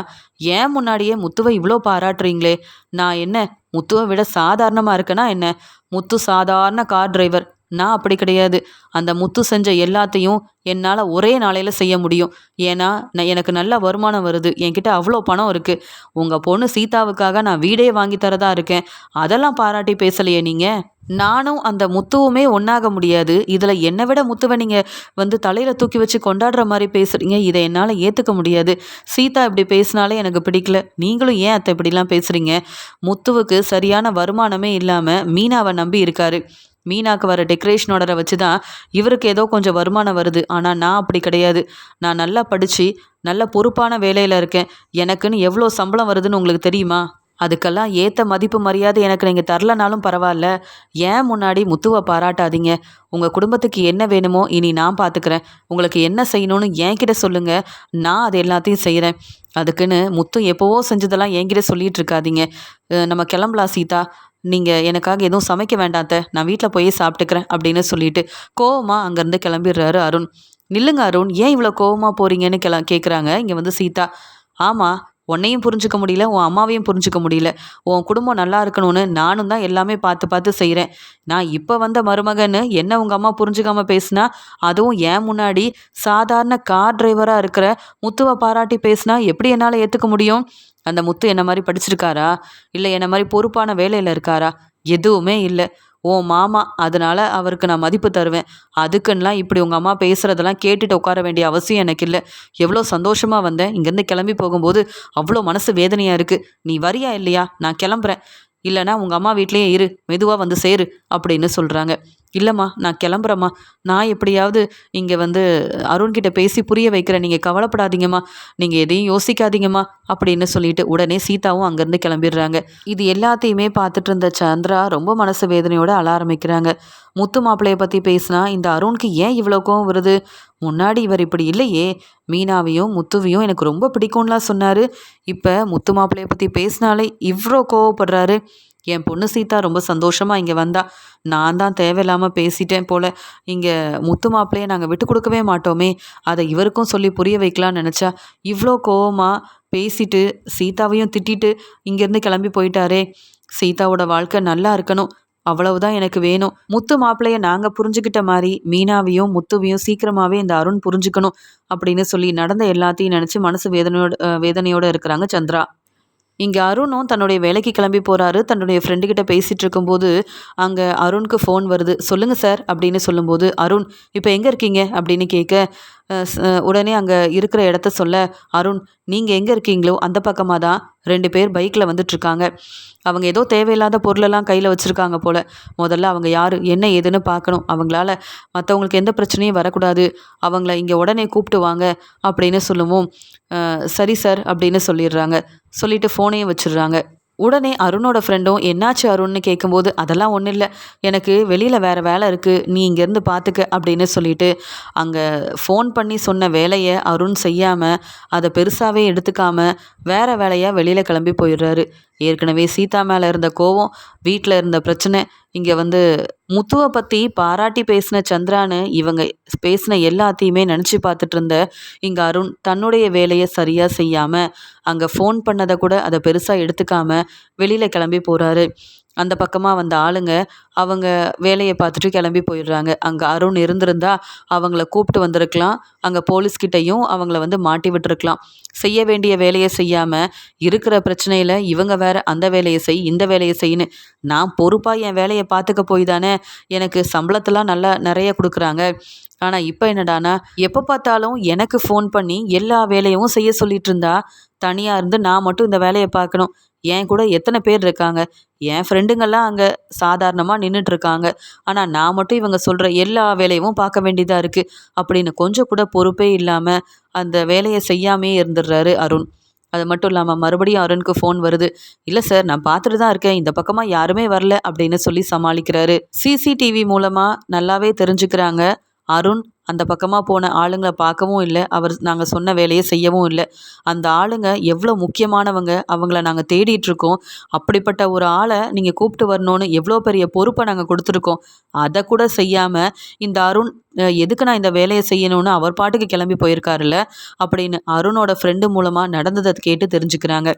ஏன் முன்னாடியே முத்துவை இவ்வளோ பாராட்டுறீங்களே? நான் என்ன முத்துவை விட சாதாரணமாக இருக்கேனா என்ன? முத்து சாதாரண கார் டிரைவர், நான் அப்படி கிடையாது. அந்த முத்து செஞ்ச எல்லாத்தையும் என்னால் ஒரே நாளையில் செய்ய முடியும். ஏன்னா எனக்கு நல்ல வருமானம் வருது, என்கிட்ட அவ்வளோ பணம் இருக்குது. உங்கள் பொண்ணு சீதாவுக்காக நான் வீடே வாங்கி தரதா இருக்கேன். அதெல்லாம் பாராட்டி பேசலையே நீங்கள்? நானும் அந்த முத்துவுமே ஒன்றாக முடியாது. இதில் என்னை விட முத்துவை நீங்கள் வந்து தலையில் தூக்கி வச்சு கொண்டாடுற மாதிரி பேசுகிறீங்க. இதை என்னால் ஏற்றுக்க முடியாது. சீதா இப்படி பேசினாலே எனக்கு பிடிக்கல. நீங்களும் ஏன் அத்தை இப்படிலாம் பேசுகிறீங்க? முத்துவுக்கு சரியான வருமானமே இல்லாமல் மீனாவை நம்பி இருக்காரு. மீனாக்கு வர டெக்கரேஷன் ஆர்டரை வச்சு தான் இவருக்கு ஏதோ கொஞ்சம் வருமானம் வருது. ஆனால் நான் அப்படி கிடையாது. நான் நல்லா படித்து நல்ல பொறுப்பான வேலையில் இருக்கேன். எனக்குன்னு எவ்வளோ சம்பளம் வருதுன்னு உங்களுக்கு தெரியுமா? அதுக்கெல்லாம் ஏற்ற மதிப்பு மரியாதை எனக்கு நீங்கள் தரலனாலும் பரவாயில்ல. ஏன் முன்னாடி முத்துவை பாராட்டாதீங்க. உங்கள் குடும்பத்துக்கு என்ன வேணுமோ இனி நான் பார்த்துக்கிறேன். உங்களுக்கு என்ன செய்யணும்னு என்கிட்ட சொல்லுங்கள். நான் அது எல்லாத்தையும் செய்கிறேன். அதுக்குன்னு முத்து எப்போவோ செஞ்சதெல்லாம் என்கிட்ட சொல்லிட்டு இருக்காதீங்க. நம்ம கிளம்பலாம் சீதா. நீங்கள் எனக்காக எதுவும் சமைக்க வேண்டாம் அத்தை. நான் வீட்டில் போய் சாப்பிட்டுக்கிறேன் அப்படின்னு சொல்லிட்டு கோவமா அங்கேருந்து கிளம்பிடுறாரு அருண். நில்லுங்க அருண், ஏன் இவ்வளோ கோவமா போறீங்கன்னு கேட்குறாங்க இங்கே வந்து சீதா. ஆமாம், உன்னையும் புரிஞ்சுக்க முடியல, உன் அம்மாவையும் புரிஞ்சுக்க முடியல. உன் குடும்பம் நல்லா இருக்கணும்னு நானும் தான் எல்லாமே பார்த்து பார்த்து செய்கிறேன். நான் இப்போ வந்த மருமகன்னு என்ன உங்கள் அம்மா புரிஞ்சுக்காம பேசுனா, அதுவும் ஏன் முன்னாடி சாதாரண கார் டிரைவராக இருக்கிற முத்துவை பாராட்டி பேசுனா எப்படி என்னால் ஏற்றுக்க முடியும்? அந்த முத்து என்ன மாதிரி படிச்சிருக்காரா? இல்லை என்ன மாதிரி பொறுப்பான வேலையில் இருக்காரா? எதுவுமே இல்லை. உன் மாமா, அதனால அவருக்கு நான் மதிப்பு தருவேன். அதுக்குன்னெலாம் இப்படி உங்கள் அம்மா பேசுகிறதெல்லாம் கேட்டுட்டு உட்கார வேண்டிய அவசியம் எனக்கு இல்லை. எவ்வளோ சந்தோஷமாக வந்தேன். இங்கேருந்து கிளம்பி போகும்போது அவ்வளோ மனசு வேதனையாக இருக்குது. நீ வரியா இல்லையா? நான் கிளம்புறேன். இல்லைனா உங்கள் அம்மா வீட்லேயே இரு, மெதுவாக வந்து சேரு அப்படின்னு சொல்கிறாங்க. இல்லைம்மா, நான் கிளம்புறேம்மா. நான் எப்படியாவது இங்கே வந்து அருண்கிட்ட பேசி புரிய வைக்கிறேன். நீங்கள் கவலைப்படாதீங்கம்மா, நீங்கள் எதையும் யோசிக்காதீங்கம்மா அப்படின்னு சொல்லிட்டு உடனே சீதாவும் அங்கேருந்து கிளம்பிடுறாங்க. இது எல்லாத்தையுமே பார்த்துட்டு இருந்த சந்திரா ரொம்ப மனசு வேதனையோடு அழ ஆரம்பிக்கிறாங்க. முத்து மாப்பிள்ளையை பற்றி பேசினா இந்த அருணுக்கு ஏன் இவ்வளோ கோவம் வருது? முன்னாடி இவர் இப்படி இல்லையே. மீனாவையும் முத்துவையும் எனக்கு ரொம்ப பிடிக்கும்லாம் சொன்னார். இப்போ முத்து மாப்பிள்ளையை பற்றி பேசினாலே இவ்வளோ கோவப்படுறாரு. என் பொண்ணு சீதா ரொம்ப சந்தோஷமாக இங்கே வந்தா. நான் தான் தேவையில்லாமல் பேசிட்டேன் போல். இங்கே முத்து மாப்பிள்ளையை நாங்கள் விட்டு கொடுக்கவே மாட்டோமே, அதை இவருக்கும் சொல்லி புரிய வைக்கலான்னு நினச்சா இவ்வளோ கோவமாக பேசிட்டு சீதாவையும் திட்டிட்டு இங்கேருந்து கிளம்பி போயிட்டாரே. சீதாவோட வாழ்க்கை நல்லா இருக்கணும், அவ்வளவுதான் எனக்கு வேணும். முத்து மாப்பிள்ளைய நாங்கள் புரிஞ்சுக்கிட்ட மாதிரி மீனாவையும் முத்துவையும் சீக்கிரமாகவே இந்த அருண் புரிஞ்சுக்கணும் அப்படின்னு சொல்லி நடந்த எல்லாத்தையும் நினச்சி மனசு வேதனையோடு இருக்கிறாங்க சந்திரா. இங்கே அருணும் தன்னுடைய வேலைக்கு கிளம்பி போகிறாரு. தன்னுடைய ஃப்ரெண்டுக்கிட்ட பேசிகிட்டு இருக்கும்போது அங்கே அருணுக்கு ஃபோன் வருது. சொல்லுங்கள் சார் அப்படின்னு சொல்லும்போது, அருண் இப்போ எங்கே இருக்கீங்க அப்படின்னு கேட்க, உடனே அங்கே இருக்கிற இடத்த சொல்ல, அருண் நீங்கள் எங்கே இருக்கீங்களோ அந்த பக்கமாக தான் 2 பேர் பைக்கில் வந்துட்டுருக்காங்க. அவங்க ஏதோ தேவையில்லாத பொருளெல்லாம் கையில் வச்சுருக்காங்க போல். முதல்ல அவங்க யார் என்ன ஏதுன்னு பார்க்கணும். அவங்களால மற்றவங்களுக்கு எந்த பிரச்சனையும் வரக்கூடாது. அவங்கள இங்கே உடனே கூப்பிட்டு வாங்க அப்படின்னு சொல்லுவோம். சரி சார் அப்படின்னு சொல்லிடுறாங்க. சொல்லிவிட்டு ஃபோனையும் வச்சிடுறாங்க. உடனே அருணோட ஃப்ரெண்டும் என்னாச்சு அருண்னு கேட்கும்போது, அதெல்லாம் ஒன்றும் இல்லை, எனக்கு வெளியில் வேறு வேலை இருக்குது, நீ இங்கேருந்து பார்த்துக்க அப்படின்னு சொல்லிட்டு அங்கே ஃபோன் பண்ணி சொன்ன வேலையை அருண் செய்யாமல் அதை பெருசாகவே எடுத்துக்காமல் வேறு வேலையாக வெளியில் கிளம்பி போயிடுறாரு. ஏற்கனவே சீதா மேலே இருந்த கோவம், வீட்டில் இருந்த பிரச்சனை, இங்கே வந்து முத்துவை பற்றி பாராட்டி பேசின சந்திரான்னு இவங்க பேசின எல்லாத்தையுமே நினச்சி பார்த்துட்டு இருந்த இங்கே அருண் தன்னுடைய வேலையை சரியாக செய்யாமல் அங்கே ஃபோன் பண்ணதை கூட அதை பெருசாக எடுத்துக்காம வெளியில் கிளம்பி போகிறாரு. அந்த பக்கமாக வந்த ஆளுங்க அவங்க வேலையை பார்த்துட்டு கிளம்பி போயிடுறாங்க. அங்கே அருண் இருந்திருந்தா அவங்கள கூப்பிட்டு வந்திருக்கலாம். அங்கே போலீஸ்கிட்டையும் அவங்கள வந்து மாட்டி விட்டுருக்கலாம். செய்ய வேண்டிய வேலையை செய்யாமல் இருக்கிற பிரச்சனையில் இவங்க வேற அந்த வேலையை செய் இந்த வேலையை செய்யணும். நான் பொறுப்பாக என் வேலையை பார்த்துக்க போய் தானே எனக்கு சம்பளத்தெல்லாம் நல்லா நிறைய கொடுக்குறாங்க. ஆனால் இப்போ என்னடானா எப்போ பார்த்தாலும் எனக்கு ஃபோன் பண்ணி எல்லா வேலையும் செய்ய சொல்லிட்டு இருந்தா, தனியாக இருந்து நான் மட்டும் இந்த வேலையை பார்க்கணும். என் கூட எத்தனை பேர் இருக்காங்க, என் ஃப்ரெண்டுங்கள்லாம் அங்கே சாதாரணமாக நின்றுட்டுருக்காங்க. ஆனால் நான் மட்டும் இவங்க சொல்கிற எல்லா வேலையும் பார்க்க வேண்டியதாக இருக்குது அப்படின்னு கொஞ்சம் கூட பொறுப்பே இல்லாமல் அந்த வேலையை செய்யாமே இருந்துடுறாரு அருண். அது மட்டும் இல்லாமல் மறுபடியும் அருணுக்கு ஃபோன் வருது. இல்லை சார், நான் பார்த்துட்டு தான் இருக்கேன், இந்த பக்கமாக யாருமே வரல அப்படின்னு சொல்லி சமாளிக்கிறாரு. சிசிடிவி மூலமாக நல்லாவே தெரிஞ்சுக்கிறாங்க. அருண் அந்த பக்கமாக போன ஆளுங்களை பார்க்கவும் இல்லை, நாங்கள் சொன்ன வேலையை செய்யவும் இல்லை. அந்த ஆளுங்க எவ்வளோ முக்கியமானவங்க, அவங்கள நாங்கள் தேடிட்டுருக்கோம். அப்படிப்பட்ட ஒரு ஆளை நீங்கள் கூப்பிட்டு வரணும்னு எவ்வளோ பெரிய பொறுப்பை நாங்கள் கொடுத்துருக்கோம். அதை கூட செய்யாமல் இந்த அருண் எதுக்கு நான் இந்த வேலையை செய்யணும்னு அவர் பாட்டுக்கு கிளம்பி போயிருக்காருல்ல அப்படின்னு அருணோட ஃப்ரெண்டு மூலமாக நடந்ததை கேட்டு தெரிஞ்சுக்கிறாங்க.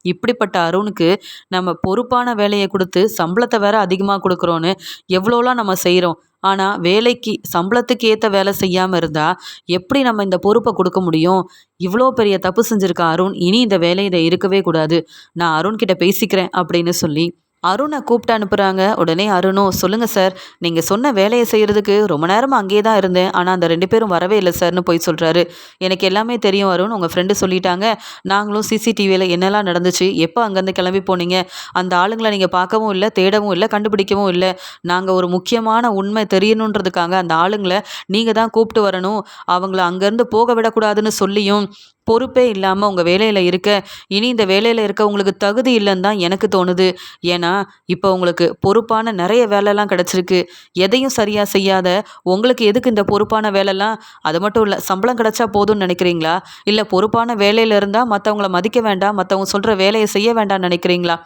இப்படிப்பட்ட அருணுக்கு நம்ம பொறுப்பான வேலையை கொடுத்து சம்பளத்தை வேற அதிகமாக கொடுக்குறோன்னு எவ்வளோலாம் நம்ம செய்கிறோம். ஆனால் வேலைக்கு சம்பளத்துக்கு ஏற்ற வேலை செய்யாமல் இருந்தால் எப்படி நம்ம இந்த பொறுப்பை கொடுக்க முடியும்? இவ்வளோ பெரிய தப்பு செஞ்சுருக்க அருண் இனி இந்த வேலையில் இருக்கவே கூடாது. நான் அருண்கிட்ட பேசிக்கிறேன் அப்படின்னு சொல்லி அருணை கூப்பிட்டு அனுப்புகிறாங்க. உடனே அருணும், சொல்லுங்கள் சார், நீங்கள் சொன்ன வேலையை செய்கிறதுக்கு ரொம்ப நேரமாக அங்கேயே தான் இருந்தேன், ஆனால் அந்த 2 பேரும் வரவே இல்லை சார்னு போய் சொல்கிறாரு. எனக்கு எல்லாமே தெரியும் அருண், உங்கள் ஃப்ரெண்டு சொல்லிட்டாங்க. நாங்களும் சிசிடிவியில் என்னெல்லாம் நடந்துச்சு, எப்போ அங்கேருந்து கிளம்பி போனீங்க, அந்த ஆளுங்களை நீங்கள் பார்க்கவும் இல்லை, தேடவும் இல்லை, கண்டுபிடிக்கவும் இல்லை. நாங்கள் ஒரு முக்கியமான உண்மை தெரியணுன்றதுக்காக அந்த ஆளுங்களை நீங்கள் தான் கூப்பிட்டு வரணும், அவங்கள அங்கேருந்து போக விடக்கூடாதுன்னு சொல்லியும் பொறுப்பே இல்லாமல் உங்கள் வேலையில் இருக்க, இனி இந்த வேலையில் இருக்க உங்களுக்கு தகுதி இல்லைன்னு தான் எனக்கு தோணுது. ஏன்னா இப்போ உங்களுக்கு பொறுப்பான நிறைய வேலைலாம் கிடச்சிருக்கு. எதையும் சரியாக செய்யாத உங்களுக்கு எதுக்கு இந்த பொறுப்பான வேலைலாம்? அது மட்டும் இல்லை, சம்பளம் கிடைச்சா போதும்னு நினைக்கிறீங்களா? இல்லை பொறுப்பான வேலையில் இருந்தால் மற்றவங்கள மதிக்க வேண்டாம், மற்றவங்க சொல்கிற வேலையை செய்ய வேண்டாம்னு நினைக்கிறீங்களா?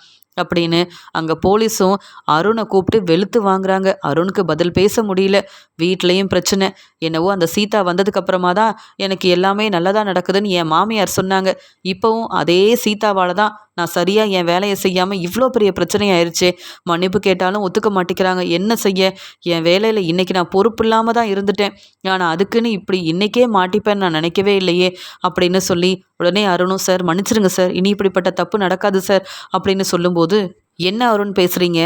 அப்படின்னு அங்கே போலீஸும் அருணை கூப்பிட்டு வெளுத்து வாங்குறாங்க. அருணுக்கு பதில் பேச முடியல. வீட்லேயும் பிரச்சனை. என்னவோ அந்த சீதா வந்ததுக்கு அப்புறமா தான் எனக்கு எல்லாமே நல்லதாக நடக்குதுன்னு என் மாமியார் சொன்னாங்க. இப்போவும் அதே சீதாவால் தான் நான் சரியாக என் வேலையை செய்யாமல் இவ்வளோ பெரிய பிரச்சனை ஆயிடுச்சே. மன்னிப்பு கேட்டாலும் ஒத்துக்க மாட்டேங்கிறாங்க. என்ன செய்ய? என் வேலையில் இன்றைக்கி நான் பொறுப்பு இல்லாமல் தான் இருந்துட்டேன். ஆனால் அதுக்குன்னு இப்படி இன்றைக்கே மாட்டிப்பேன்னு நான் நினைக்கவே இல்லையே அப்படின்னு சொல்லி உடனே அருணும், சார் மன்னிச்சிருங்க சார், இனி இப்படிப்பட்ட தப்பு நடக்காது சார் அப்படின்னு சொல்லும்போது, என்ன அருண் பேசுகிறீங்க?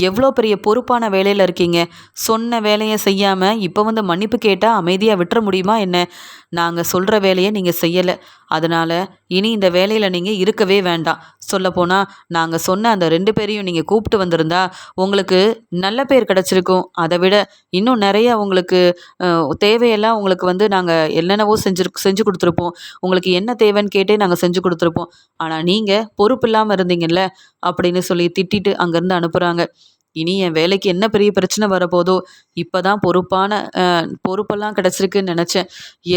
எவ்வளோ பெரிய பொறுப்பான வேலையில் இருக்கீங்க. சொன்ன வேலையை செய்யாமல் இப்போ வந்து மன்னிப்பு கேட்டால் அமைதியாக விட்டுற முடியுமா என்ன? நாங்கள் சொல்கிற வேலையை நீங்கள் செய்யலை. அதனால் இனி இந்த வேலையில் நீங்கள் இருக்கவே வேண்டாம். சொல்லப்போனால் நாங்கள் சொன்ன அந்த 2 பேரையும் நீங்கள் கூப்பிட்டு வந்திருந்தா உங்களுக்கு நல்ல பேர் கிடச்சிருக்கும். அதை விட இன்னும் நிறைய உங்களுக்கு தேவையெல்லாம் உங்களுக்கு வந்து நாங்கள் என்னென்னவோ செஞ்சு கொடுத்துருப்போம். உங்களுக்கு என்ன தேவைன்னு கேட்டே நாங்கள் செஞ்சு கொடுத்துருப்போம். ஆனால் நீங்கள் பொறுப்பு இல்லாமல் இருந்தீங்கல்ல அப்படின்னு சொல்லி திட்டிட்டு அங்கேருந்து அனுப்புகிறாங்க. இனி என் வேலைக்கு என்ன பெரிய பிரச்சனை வரப்போதோ, இப்போ தான் பொறுப்பெல்லாம் கிடச்சிருக்குன்னு நினச்சேன்.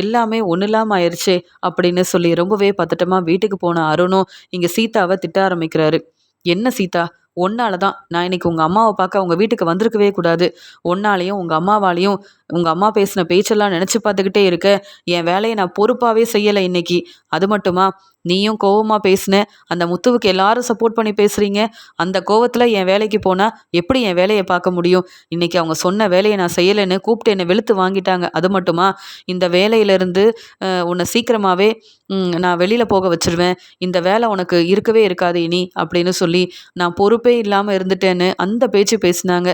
எல்லாமே ஒன்றும் இல்லாமல் ஆயிடுச்சே அப்படின்னு சொல்லி ரொம்பவே பதட்டமாக வீட்டுக்கு போன அருணும் இங்கே சீதாவை திட்ட ஆரம்பிக்கிறாரு. என்ன சீதா, ஒன்னால தான் நான் இன்னைக்கு உங்கள் அம்மாவை பார்க்க அவங்க வீட்டுக்கு வந்திருக்கவே கூடாது. ஒன்னாலையும் உங்கள் அம்மாவாலையும் உங்கள் அம்மா பேசின பேச்செல்லாம் நினச்சி பார்த்துக்கிட்டே இருக்க, என் வேலையை நான் பொறுப்பாகவே செய்யலை இன்னைக்கு. அது மட்டுமா, நீயும் கோவமாக பேசின, அந்த முத்துவுக்கு எல்லாரும் சப்போர்ட் பண்ணி பேசுகிறீங்க. அந்த கோவத்தில் என் வேலைக்கு போனால் எப்படி என் வேலையை பார்க்க முடியும்? இன்றைக்கி அவங்க சொன்ன வேலையை நான் செய்யலைன்னு கூப்பிட்டு என்னை வெளுத்து வாங்கிட்டாங்க. அது மட்டுமா, இந்த வேலையிலேருந்து உன்னை சீக்கிரமாகவே நான் வெளியில் போக வச்சிருவேன். இந்த வேலை உனக்கு இருக்கவே இருக்காது இனி அப்படின்னு சொல்லி நான் பொறுப்பே இல்லாமல் இருந்துட்டேன்னு அந்த பேச்சு பேசினாங்க.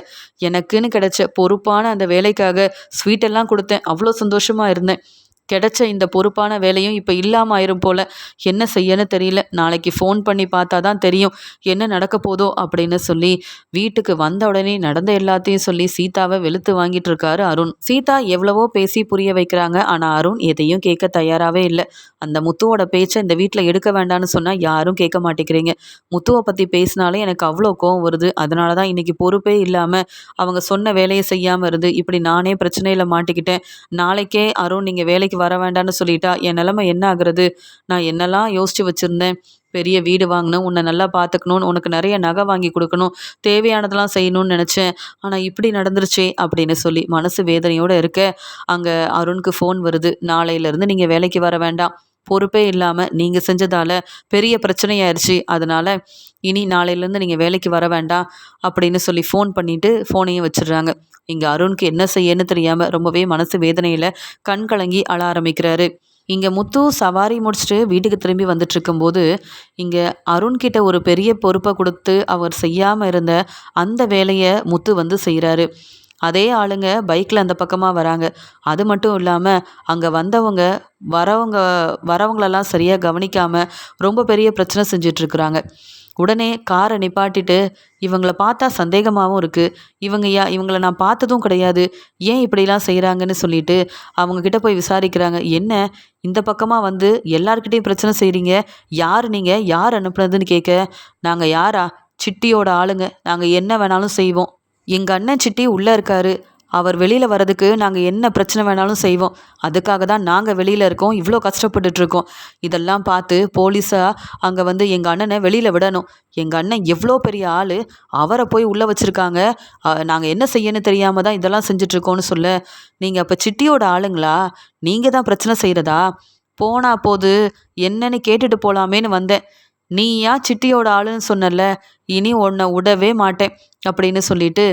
எனக்குன்னு கிடைச்ச பொறுப்பான அந்த வேலைக்காக ஸ்வீட்டெல்லாம் கொடுத்தேன். அவ்வளோ சந்தோஷமாக இருந்தேன். கிடைச்ச இந்த பொறுப்பான வேலையும் இப்போ இல்லாமல் ஆயிரும் போல். என்ன செய்யன்னு தெரியல. நாளைக்கு ஃபோன் பண்ணி பார்த்தா தான் தெரியும் என்ன நடக்க போதோ அப்படின்னு சொல்லி வீட்டுக்கு வந்த உடனே நடந்த எல்லாத்தையும் சொல்லி சீதாவை வெளுத்து வாங்கிட்டு இருக்காரு அருண். சீதா எவ்வளவோ பேசி புரிய வைக்கிறாங்க. ஆனால் அருண் எதையும் கேட்க தயாராகவே இல்லை. அந்த முத்துவோட பேச்சை இந்த வீட்டில் எடுக்க வேண்டாம்னு சொன்னால் யாரும் கேட்க மாட்டேங்கிறீங்க. முத்துவை பற்றி பேசினாலே எனக்கு அவ்வளோ கோவம் வருது. அதனால தான் இன்றைக்கி பொறுப்பே இல்லாமல் அவங்க சொன்ன வேலையை செய்யாமல் இருந்து இப்படி நானே பிரச்சனையில் மாட்டிக்கிட்டேன். நாளைக்கே அருண் நீங்கள் வேலைக்கு வர வேண்டாம்னு சொல்லிட்டா என் நிலைமை என்ன ஆகுறது? நான் என்னெல்லாம் யோசிச்சு வச்சுருந்தேன். பெரிய வீடு வாங்கணும், உன்னை நல்லா பார்த்துக்கணும், உனக்கு நிறைய நகை வாங்கி கொடுக்கணும், தேவையானதெல்லாம் செய்யணும்னு நினச்சேன். ஆனால் இப்படி நடந்துருச்சே அப்படின்னு சொல்லி மனசு வேதனையோடு இருக்க, அங்கே அருணுக்கு ஃபோன் வருது. நாளையிலேருந்து நீங்கள் வேலைக்கு வர வேண்டாம், பொறுப்பே இல்லாமல் நீங்கள் செஞ்சதால் பெரிய பிரச்சனையாயிருச்சு. அதனால் இனி நாளையிலேருந்து நீங்கள் வேலைக்கு வர வேண்டாம் அப்படின்னு சொல்லி ஃபோன் பண்ணிவிட்டு ஃபோனையும் வச்சிடுறாங்க. இங்கே அருணுக்கு என்ன செய்யன்னு தெரியாமல் ரொம்பவே மனசு வேதனையில் கண் கலங்கி அழ ஆரம்பிக்கிறாரு. இங்கே முத்து சவாரி முடிச்சுட்டு வீட்டுக்கு திரும்பி வந்துட்டுருக்கும்போது இங்கே அருண்கிட்ட ஒரு பெரிய பொறுப்பை கொடுத்து அவர் செய்யாமல் இருந்த அந்த வேலையை முத்து வந்து செய்கிறாரு. அதே ஆளுங்க பைக்கில் அந்த பக்கமாக வராங்க. அது மட்டும் இல்லாமல் அங்கே வந்தவங்க வரவங்களெல்லாம் சரியாக கவனிக்காமல் ரொம்ப பெரிய பிரச்சனை செஞ்சிட்ருக்குறாங்க. உடனே காரை நிப்பாட்டிட்டு, இவங்கள பார்த்தா சந்தேகமாகவும் இருக்குது, இவங்கள நான் பார்த்ததும் கிடையாது, ஏன் இப்படிலாம் செய்கிறாங்கன்னு சொல்லிட்டு அவங்கக்கிட்ட போய் விசாரிக்கிறாங்க. என்ன இந்த பக்கமாக வந்து எல்லார்கிட்டையும் பிரச்சனை செய்கிறீங்க? யார் நீங்கள்? யார் அனுப்புனதுன்னு கேட்க, நாங்கள் யாரா? சிட்டியோட ஆளுங்க, நாங்கள் என்ன வேணாலும் செய்வோம். எங்கள் அண்ணன் சிட்டி உள்ளே இருக்காரு, அவர் வெளியில் வர்றதுக்கு நாங்கள் என்ன பிரச்சனை வேணாலும் செய்வோம். அதுக்காக தான் நாங்கள் வெளியில் இருக்கோம், இவ்வளோ கஷ்டப்பட்டுட்ருக்கோம். இதெல்லாம் பார்த்து போலீஸாக அங்கே வந்து எங்கள் அண்ணனை வெளியில் விடணும். எங்கள் அண்ணன் எவ்வளோ பெரிய ஆள், அவரை போய் உள்ளே வச்சுருக்காங்க. நாங்கள் என்ன செய்யணும்னு தெரியாமல் தான் இதெல்லாம் செஞ்சிட்ருக்கோன்னு சொல்ல, நீங்கள் அப்போ சிட்டியோட ஆளுங்களா? நீங்கள் தான் பிரச்சனை செய்கிறதா? போனா போது என்னன்னு கேட்டுட்டு போகலாமேன்னு வந்தேன். நீயா சிட்டியோட ஆளுன்னு சொன்னல, இனி உன்னை விடவே மாட்டேன் அப்படின்னு சொல்லிட்டு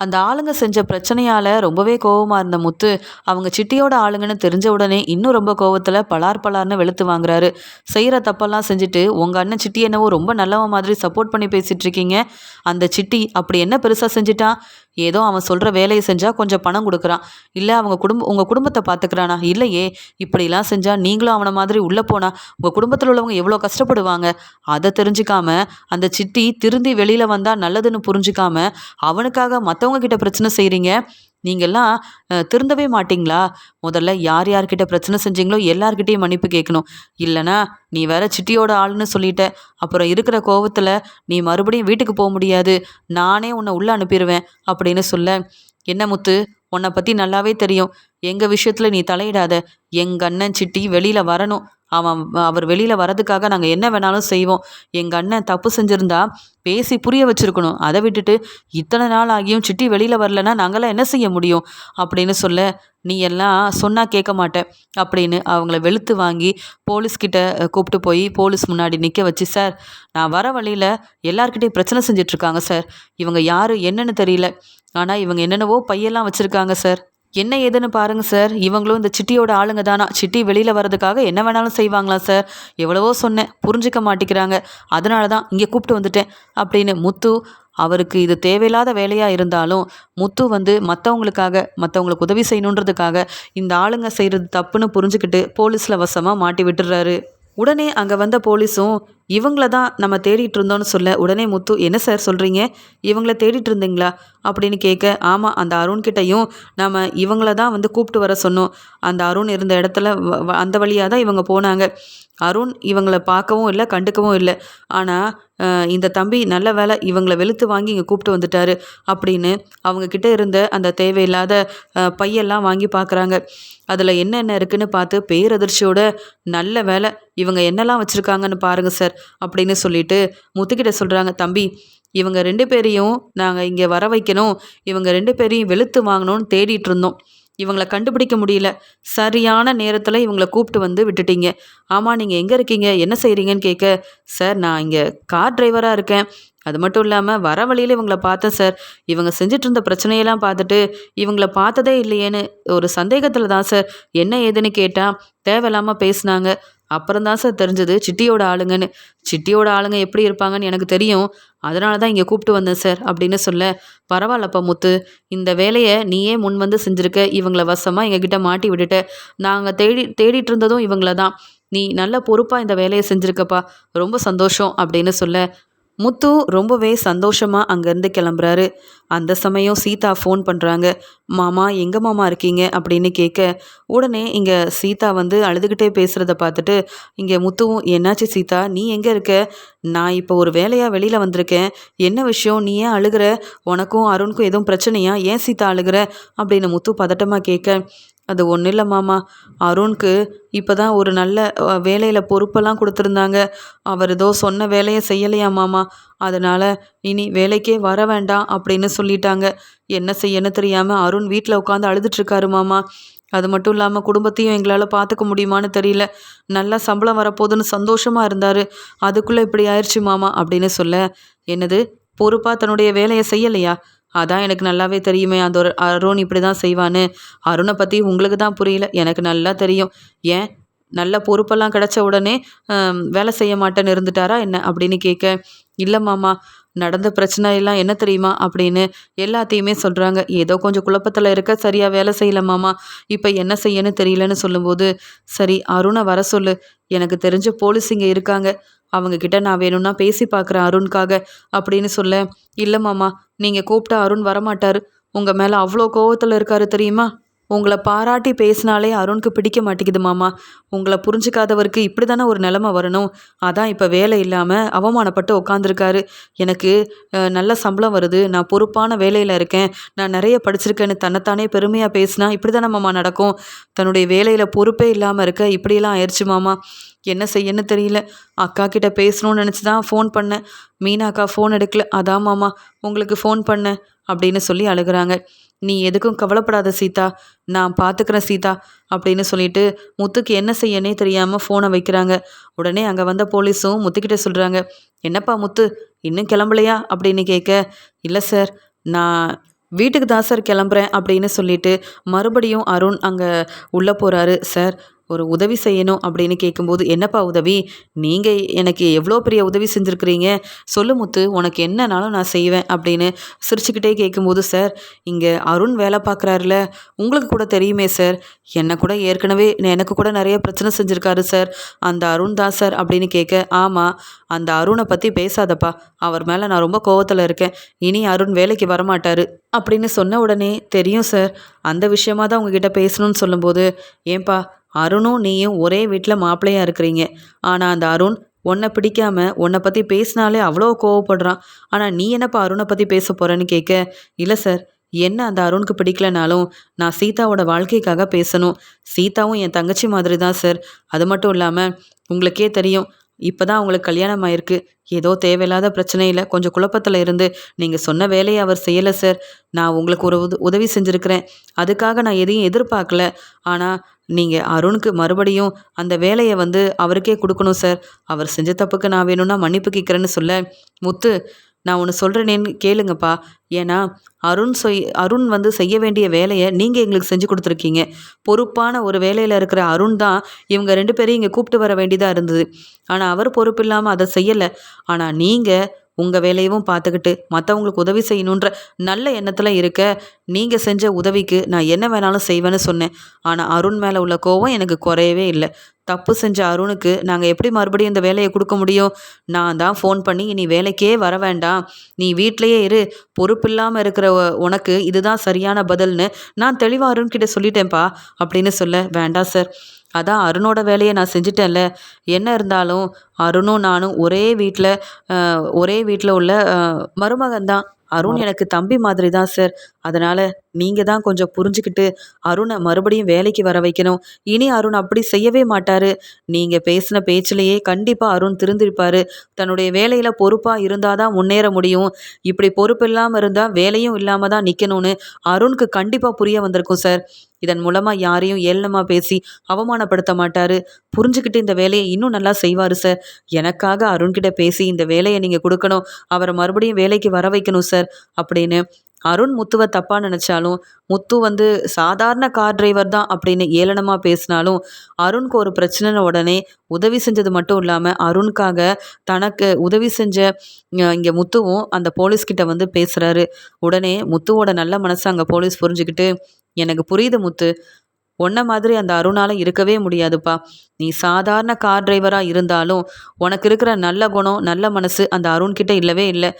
அந்த ஆளுங்க செஞ்ச பிரச்சனையால் ரொம்பவே கோவமாக இருந்த முத்து அவங்க சிட்டியோட ஆளுங்கன்னு தெரிஞ்ச உடனே இன்னும் ரொம்ப கோவத்தில் பலார்னு வெளுத்து வாங்குறாரு. செய்கிற தப்பெல்லாம் செஞ்சுட்டு உங்கள் அண்ணன் சிட்டி என்னவோ ரொம்ப நல்லவன் மாதிரி சப்போர்ட் பண்ணி பேசிகிட்டு இருக்கீங்க. அந்த சிட்டி அப்படி என்ன பெருசாக செஞ்சிட்டான்? ஏதோ அவன் சொல்கிற வேலையை செஞ்சால் கொஞ்சம் பணம் கொடுக்குறான், இல்லை உங்கள் குடும்பத்தை பார்த்துக்கிறானா? இல்லையே. இப்படிலாம் செஞ்சால் நீங்களும் அவனை மாதிரி உள்ளே போனால் உங்கள் குடும்பத்தில் உள்ளவங்க எவ்வளோ கஷ்டப்படுவாங்க. அதை தெரிஞ்சுக்காம அந்த சிட்டி திருந்தி வெளியில் வந்தால் நல்லதுன்னு புரிஞ்சுக்காம அவனுக்காக மற்றவங்க கிட்ட பிரச்சனை செய்கிறீங்க. நீங்கள்லாம் திருந்தவே மாட்டீங்களா? முதல்ல யார் யார்கிட்ட பிரச்சனை செஞ்சீங்களோ எல்லார்கிட்டயும் மன்னிப்பு கேட்கணும். இல்லைனா நீ வேற சிட்டியோட ஆளுன்னு சொல்லிட்ட. அப்புறம் இருக்கிற கோவத்தில் நீ மறுபடியும் வீட்டுக்கு போக முடியாது. நானே உன்னை உள்ளே அனுப்பிடுவேன் அப்படின்னு சொல்ல, என்ன முத்து, உன்னை பற்றி நல்லாவே தெரியும். எங்கள் விஷயத்தில் நீ தலையிடாத. எங்கள் அண்ணன் சிட்டி வெளியில் வரணும். அவர் வெளியில் வரதுக்காக நாங்கள் என்ன வேணாலும் செய்வோம். எங்கள் அண்ணன் தப்பு செஞ்சுருந்தா பேசி புரிய வச்சுருக்கணும். அதை விட்டுட்டு இத்தனை நாள் ஆகியும் சிட்டி வெளியில் வரலன்னா நாங்களாம் என்ன செய்ய முடியும் அப்படின்னு சொல்ல, நீ எல்லாம் சொன்னால் கேட்க மாட்டேன் அப்படின்னு அவங்கள வெளுத்து வாங்கி போலீஸ்கிட்ட கூப்பிட்டு போய் போலீஸ் முன்னாடி நிற்க வச்சு, சார் நான் வர வழியில் எல்லார்கிட்டையும் பிரச்சனை செஞ்சிட்ருக்காங்க சார். இவங்க யார் என்னன்னு தெரியல. ஆனால் இவங்க என்னென்னவோ பையெல்லாம் வச்சுருக்காங்க சார். என்ன ஏதுன்னு பாருங்க சார். இவங்களும் இந்த சிட்டியோட ஆளுங்க தானா? சிட்டி வெளியில் வர்றதுக்காக என்ன வேணாலும் செய்வாங்களாம் சார். எவ்வளவோ சொன்னேன், புரிஞ்சிக்க மாட்டேங்கிறாங்க. அதனால தான் இங்கே கூப்பிட்டு வந்துட்டேன் அப்படின்னு முத்து, அவருக்கு இது தேவையில்லாத வேலையாக இருந்தாலும் முத்து வந்து மற்றவங்களுக்கு உதவி செய்யணுன்றதுக்காக இந்த ஆளுங்க செய்கிறது தப்புன்னு புரிஞ்சுக்கிட்டு போலீஸில் வசமாக மாட்டி விட்டுறாரு. உடனே அங்கே வந்த போலீஸும் இவங்கள தான் நம்ம தேடிட்டு இருந்தோம்னு சொல்ல, உடனே முத்து, என்ன சார் சொல்கிறீங்க? இவங்கள தேடிட்டு இருந்தீங்களா அப்படின்னு கேட்க, ஆமாம், அந்த அருண்கிட்டையும் நம்ம இவங்கள தான் வந்து கூப்பிட்டு வர சொன்னோம். அந்த அருண் இருந்த இடத்துல அந்த வழியாக தான் இவங்க போனாங்க. அருண் இவங்கள பார்க்கவும் இல்லை, கண்டுக்கவும் இல்லை. ஆனால் இந்த தம்பி நல்ல வேலை இவங்கள வெளுத்து வாங்கி இங்கே கூப்பிட்டு வந்துட்டாரு அப்படின்னு அவங்கக்கிட்ட இருந்த அந்த தேவையில்லாத பையெல்லாம் வாங்கி பார்க்குறாங்க. அதில் என்னென்ன இருக்குன்னு பார்த்து பேரதிர்ச்சியோட, நல்ல வேலை இவங்க என்னெல்லாம் வச்சுருக்காங்கன்னு பாருங்கள் சார் அப்படின்னு சொல்லிட்டு முத்துக்கிட்ட சொல்கிறாங்க, தம்பி இவங்க 2 பேரையும் நாங்கள் இங்கே வர வைக்கணும், இவங்க 2 பேரையும் வெளுத்து வாங்கணும்னு தேடிட்டு இருந்தோம். இவங்கள கண்டுபிடிக்க முடியல. சரியான நேரத்தில் இவங்கள கூப்பிட்டு வந்து விட்டுட்டீங்க. ஆமாம், நீங்கள் எங்கே இருக்கீங்க, என்ன செய்கிறீங்கன்னு கேட்க, சார் நான் இங்கே கார் டிரைவராக இருக்கேன். அது மட்டும் இல்லாமல் வர வழியில் இவங்கள பார்த்தேன் சார். இவங்க செஞ்சுட்டு இருந்த பிரச்சனையெல்லாம் பார்த்துட்டு இவங்கள பார்த்ததே இல்லையேன்னு ஒரு சந்தேகத்தில் தான் சார் என்ன ஏதுன்னு கேட்டால் தேவையில்லாமல் பேசினாங்க. அப்புறம் தான் சார் தெரிஞ்சது சிட்டியோட ஆளுங்கன்னு. சிட்டியோட ஆளுங்க எப்படி இருப்பாங்கன்னு எனக்கு தெரியும். அதனால தான் இங்கே கூப்பிட்டு வந்தேன் சார் அப்படின்னு சொல்ல, பரவாயில்லப்பா முத்து, இந்த வேலையை நீயே முன் வந்து செஞ்சுருக்க. இவங்கள வசமாக எங்ககிட்ட மாட்டி விட்டுட்ட. நாங்கள் தேடிட்டு இருந்ததும் இவங்கள தான். நீ நல்ல பொறுப்பாக இந்த வேலையை செஞ்சுருக்கப்பா, ரொம்ப சந்தோஷம் அப்படின்னு சொல்ல, முத்து ரொம்பவே சந்தோஷமாக அங்கேருந்து கிளம்புறாரு. அந்த சமயம் சீதா ஃபோன் பண்ணுறாங்க. மாமா எங்கே மாமா இருக்கீங்க அப்படின்னு கேட்க, உடனே இங்கே சீதா வந்து அழுதுகிட்டே பேசுகிறத பார்த்துட்டு இங்கே முத்துவும், என்னாச்சு சீதா, நீ எங்கே இருக்க? நான் இப்போ ஒரு வேலையாக வெளியில் வந்திருக்கேன். என்ன விஷயம், நீ ஏன் அழுகிற? உனக்கும் அருணுக்கும் எதுவும் பிரச்சனையா? ஏன் சீதா அழுகிற அப்படின்னு முத்து பதட்டமாக கேட்க, அது ஒன்றும் இல்லை மாமா, அருணுக்கு இப்போ தான் ஒரு நல்ல வேலையில் பொறுப்பெல்லாம் கொடுத்துருந்தாங்க. அவர் ஏதோ சொன்ன வேலையை செய்யலையா மாமா, அதனால் இனி வேலைக்கே வர வேண்டாம் அப்படின்னு சொல்லிட்டாங்க. என்ன செய்யன்னு தெரியாமல் அருண் வீட்டில் உட்காந்து அழுதுட்ருக்காரு மாமா. அது மட்டும் இல்லாமல் குடும்பத்தையும் எங்களால் பார்த்துக்க முடியுமான்னு தெரியல. நல்லா சம்பளம் வரப்போகுதுன்னு சந்தோஷமாக இருந்தார். அதுக்குள்ளே இப்படி ஆயிடுச்சு மாமா அப்படின்னு சொல்ல, என்னது, பொறுப்பாக தன்னுடைய வேலையை செய்யலையா? அதான் எனக்கு நல்லாவே தெரியுமே, அந்த ஒரு அருண் இப்படி தான் செய்வான்னு. அருணை பற்றி உங்களுக்கு தான் புரியல, எனக்கு நல்லா தெரியும். ஏன், நல்ல பொறுப்பெல்லாம் கிடச்ச உடனே வேலை செய்ய மாட்டேன்னு இருந்துட்டாரா என்ன அப்படின்னு கேட்க, இல்லை மாமா, நடந்த பிரச்சனை எல்லாம் என்ன தெரியுமா அப்படின்னு எல்லாத்தையுமே சொல்கிறாங்க. ஏதோ கொஞ்சம் குழப்பத்தில் இருக்க, சரியாக வேலை செய்யலை மாமா, இப்போ என்ன செய்யன்னு தெரியலன்னு சொல்லும்போது, சரி அருணை வர சொல்லு, எனக்கு தெரிஞ்ச போலீஸ் இங்கே இருக்காங்க, அவங்கக்கிட்ட நான் வேணும்னா பேசி பார்க்குறேன் அருணுக்காக அப்படின்னு சொல்ல, இல்லை மாமா, நீங்கள் கூப்பிட்டா அருண் வரமாட்டார். உங்கள் மேலே அவ்வளோ கோவத்தில் இருக்காரு தெரியுமா? உங்களை பாராட்டி பேசினாலே அருணுக்கு பிடிக்க மாட்டேங்குது மாமா. உங்களை புரிஞ்சுக்காதவருக்கு இப்படி தானே ஒரு நிலமை வரணும். அதான் இப்போ வேலை இல்லாமல் அவமானப்பட்டு உட்காந்துருக்காரு. எனக்கு நல்ல சம்பளம் வருது, நான் பொறுப்பான வேலையில் இருக்கேன், நான் நிறைய படிச்சிருக்கேன்னு தன்னைத்தானே பெருமையாக பேசினா இப்படி தானே மாமா நடக்கும்? தன்னுடைய வேலையில் பொறுப்பே இல்லாமல் இருக்க இப்படியெல்லாம் ஆயிடுச்சு மாமா. என்ன செய்யன்னு தெரியல. அக்கா கிட்ட பேசணும்னு நினச்சி தான் ஃபோன் பண்ணேன். மீனா அக்கா ஃபோன் எடுக்கல, அதான் மாமா உங்களுக்கு ஃபோன் பண்ணேன் அப்படின்னு சொல்லி அழுகிறாங்க. நீ எதுக்கும் கவலைப்படாத சீதா, நான் பார்த்துக்கிறேன் சீதா அப்படின்னு சொல்லிட்டு முத்துக்கு என்ன செய்யனே தெரியாமல் ஃபோனை வைக்கிறாங்க. உடனே அங்கே வந்த போலீஸும் முத்துக்கிட்ட சொல்கிறாங்க, என்னப்பா முத்து, இன்னும் கிளம்பலையா அப்படின்னு கேட்க, இல்லை சார், நான் வீட்டுக்கு தான் சார் கிளம்புறேன் அப்படின்னு சொல்லிட்டு மறுபடியும் அருண் அங்கே உள்ளே போகிறாரு. சார், ஒரு உதவி செய்யணும் அப்படின்னு கேட்கும்போது, என்னப்பா உதவி? நீங்கள் எனக்கு எவ்வளோ பெரிய உதவி செஞ்சுருக்கிறீங்க. சொல்லு முத்து, உனக்கு என்னனாலும் நான் செய்வேன் அப்படின்னு சிரிச்சுக்கிட்டே கேட்கும்போது, சார் இங்கே அருண் வேலை பார்க்குறாருல, உங்களுக்கு கூட தெரியுமே சார். என்ன கூட ஏற்கனவே எனக்கு கூட நிறைய பிரச்சனை செஞ்சுருக்காரு சார். அந்த அருண் தான் சார் அப்படின்னு கேட்க, ஆமாம், அந்த அருணை பற்றி பேசாதப்பா. அவர் மேலே நான் ரொம்ப கோவத்தில் இருக்கேன். இனி அருண் வேலைக்கு வரமாட்டார் அப்படின்னு சொன்ன உடனே, தெரியும் சார், அந்த விஷயமா தான் உங்ககிட்ட பேசணும்னு சொல்லும்போது, ஏன்பா அருணும் நீயும் ஒரே வீட்டில் மாப்பிள்ளையாக இருக்கிறீங்க. ஆனால் அந்த அருண் உன்னை பிடிக்காம உன்னை பற்றி பேசினாலே அவ்வளோ கோவப்படுறான். ஆனால் நீ என்னப்பா அருணை பற்றி பேச போகிறேன்னு கேட்க, இல்லை சார், என்ன அந்த அருணுக்கு பிடிக்கலனாலும் நான் சீதாவோட வாழ்க்கைக்காக பேசணும். சீதாவும் என் தங்கச்சி மாதிரி தான் சார். அது மட்டும் இல்லாமல் உங்களுக்கே தெரியும், இப்போ தான் அவங்களுக்கு கல்யாணம் ஆயிருக்கு. ஏதோ தேவையில்லாத பிரச்சனையில் கொஞ்சம் குழப்பத்தில் இருந்து நீங்கள் சொன்ன வேலையை அவர் செய்யலை சார். நான் உங்களுக்கு ஒரு உதவி செஞ்சுருக்கிறேன். அதுக்காக நான் எதையும் எதிர்பார்க்கல. ஆனால் நீங்கள் அருணுக்கு மறுபடியும் அந்த வேலையை அவருக்கே கொடுக்கணும் சார். அவர் செஞ்ச தப்புக்கு நான் வேணும்னா மன்னிப்பு கேட்குறேன்னு சொல்ல, முத்து நான் ஒன்று சொல்கிறேனேன்னு கேளுங்கப்பா. ஏன்னா அருண் செய்ய வேண்டிய வேலையை நீங்கள் எங்களுக்கு செஞ்சு கொடுத்துருக்கீங்க. பொறுப்பான ஒரு வேலையில் இருக்கிற அருண் தான் இவங்க 2 பேரையும் இங்கே கூப்பிட்டு வர வேண்டியதாக இருந்தது. ஆனால் அவர் பொறுப்பு இல்லாமல் அதை செய்யலை. ஆனால் நீங்கள் உங்கள் வேலையவும் பார்த்துக்கிட்டு மற்றவங்களுக்கு உதவி செய்யணுன்ற நல்ல எண்ணத்தில் இருக்க, நீங்கள் செஞ்ச உதவிக்கு நான் என்ன வேணாலும் செய்வேன்னு சொன்னேன். ஆனால் அருண் மேலே உள்ள கோவம் எனக்கு குறையவே இல்லை. தப்பு செஞ்ச அருணுக்கு நாங்கள் எப்படி மறுபடியும் இந்த வேலையை கொடுக்க முடியும்? நான் தான் ஃபோன் பண்ணி, நீ வேலைக்கே வர வேண்டாம், நீ வீட்டிலையே இரு, பொறுப்பில்லாமல் இருக்கிற உனக்கு இதுதான் சரியான பதில்னு நான் தெளிவாக அருண்கிட்ட சொல்லிட்டேன்ப்பா அப்படின்னு சொல்ல, வேண்டாம் சார், அதான் அருணோட வேலையை நான் செஞ்சிட்டேன்ல. என்ன இருந்தாலும் அருணும் நானும் ஒரே வீட்டில் உள்ள மருமகன் தான். அருண் எனக்கு தம்பி மாதிரி தான் சார். அதனால் நீங்கள் தான் கொஞ்சம் புரிஞ்சுக்கிட்டு அருணை மறுபடியும் வேலைக்கு வர வைக்கணும். இனி அருண் அப்படி செய்யவே மாட்டார். நீங்கள் பேசின பேச்சிலேயே கண்டிப்பாக அருண் திருந்திருப்பார். தன்னுடைய வேலையில் பொறுப்பாக இருந்தால் தான் முன்னேற முடியும். இப்படி பொறுப்பு இல்லாமல் இருந்தால் வேலையும் இல்லாமல் தான் நிற்கணும்னு அருணுக்கு கண்டிப்பாக புரிய வந்திருக்கும் சார். இதன் மூலமாக யாரையும் ஏளனமாக பேசி அவமானப்படுத்த மாட்டார். புரிஞ்சுக்கிட்டு இந்த வேலையை இன்னும் நல்லா செய்வார் சார். எனக்காக அருண்கிட்ட பேசி இந்த வேலையை நீங்கள் கொடுக்கணும், அவரை மறுபடியும் வேலைக்கு வர வைக்கணும் சார் அப்படின்னு அருண் முத்துவை தப்பாக நினச்சாலும், முத்து சாதாரண கார் டிரைவர் தான் அப்படின்னு ஏளனமாக பேசினாலும், அருணுக்கு ஒரு பிரச்சனை உடனே உதவி செஞ்சது மட்டும் இல்லாமல் அருணுக்காக தனக்கு உதவி செஞ்ச இங்கே முத்துவும் அந்த போலீஸ்கிட்ட பேசுகிறாரு. உடனே முத்துவோட நல்ல மனசை அங்கே போலீஸ் புரிஞ்சுக்கிட்டு, எனக்கு புரியுது முத்து, உன்ன மாதிரி அந்த அருணால இருக்கவே முடியாதுப்பா. நீ சாதாரண கார் டிரைவராக இருந்தாலும் உனக்கு இருக்கிற நல்ல குணம், நல்ல மனசு அந்த அருண்கிட்ட இல்லவே இல்லை.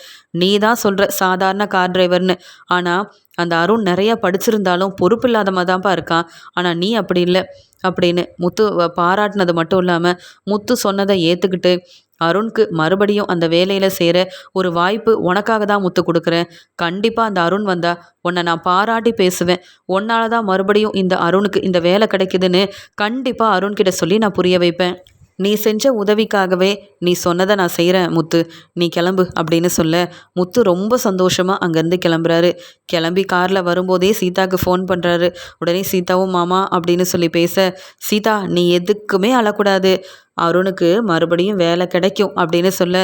நீ தான் சொல்கிற சாதாரண கார் டிரைவர்னு. ஆனால் அந்த அருண் நிறையா படிச்சிருந்தாலும் பொறுப்பு இல்லாதமாக தான்ப்பா இருக்கான். ஆனால் நீ அப்படி இல்லை அப்படின்னு முத்து பாராட்டினது மட்டும் இல்லாமல் முத்து சொன்னதை ஏற்றுக்கிட்டு, அருணுக்கு மறுபடியும் அந்த வேலையில் சேர ஒரு வாய்ப்பு உனக்காக தான் முத்து கொடுக்குறேன். கண்டிப்பாக அந்த அருண் வந்தா உன்னை நான் பாராட்டி பேசுவேன். உன்னால தான் மறுபடியும் இந்த அருணுக்கு இந்த வேலை கிடைக்குதுன்னு கண்டிப்பாக அருண்கிட்ட சொல்லி நான் புரிய வைப்பேன். நீ செஞ்ச உதவிக்காகவே நீ சொன்னதை நான் செய்கிறேன் முத்து, நீ கிளம்பு அப்படின்னு சொல்ல, முத்து ரொம்ப சந்தோஷமாக அங்கேருந்து கிளம்புறாரு. கிளம்பி காரில் வரும்போதே சீதாவுக்கு ஃபோன் பண்ணுறாரு. உடனே சீதாவும் மாமா அப்படின்னு சொல்லி பேச, சீதா நீ எதுக்குமே அழக்கூடாது, அருணுக்கு மறுபடியும் வேலை கிடைக்கும் அப்படின்னு சொல்ல,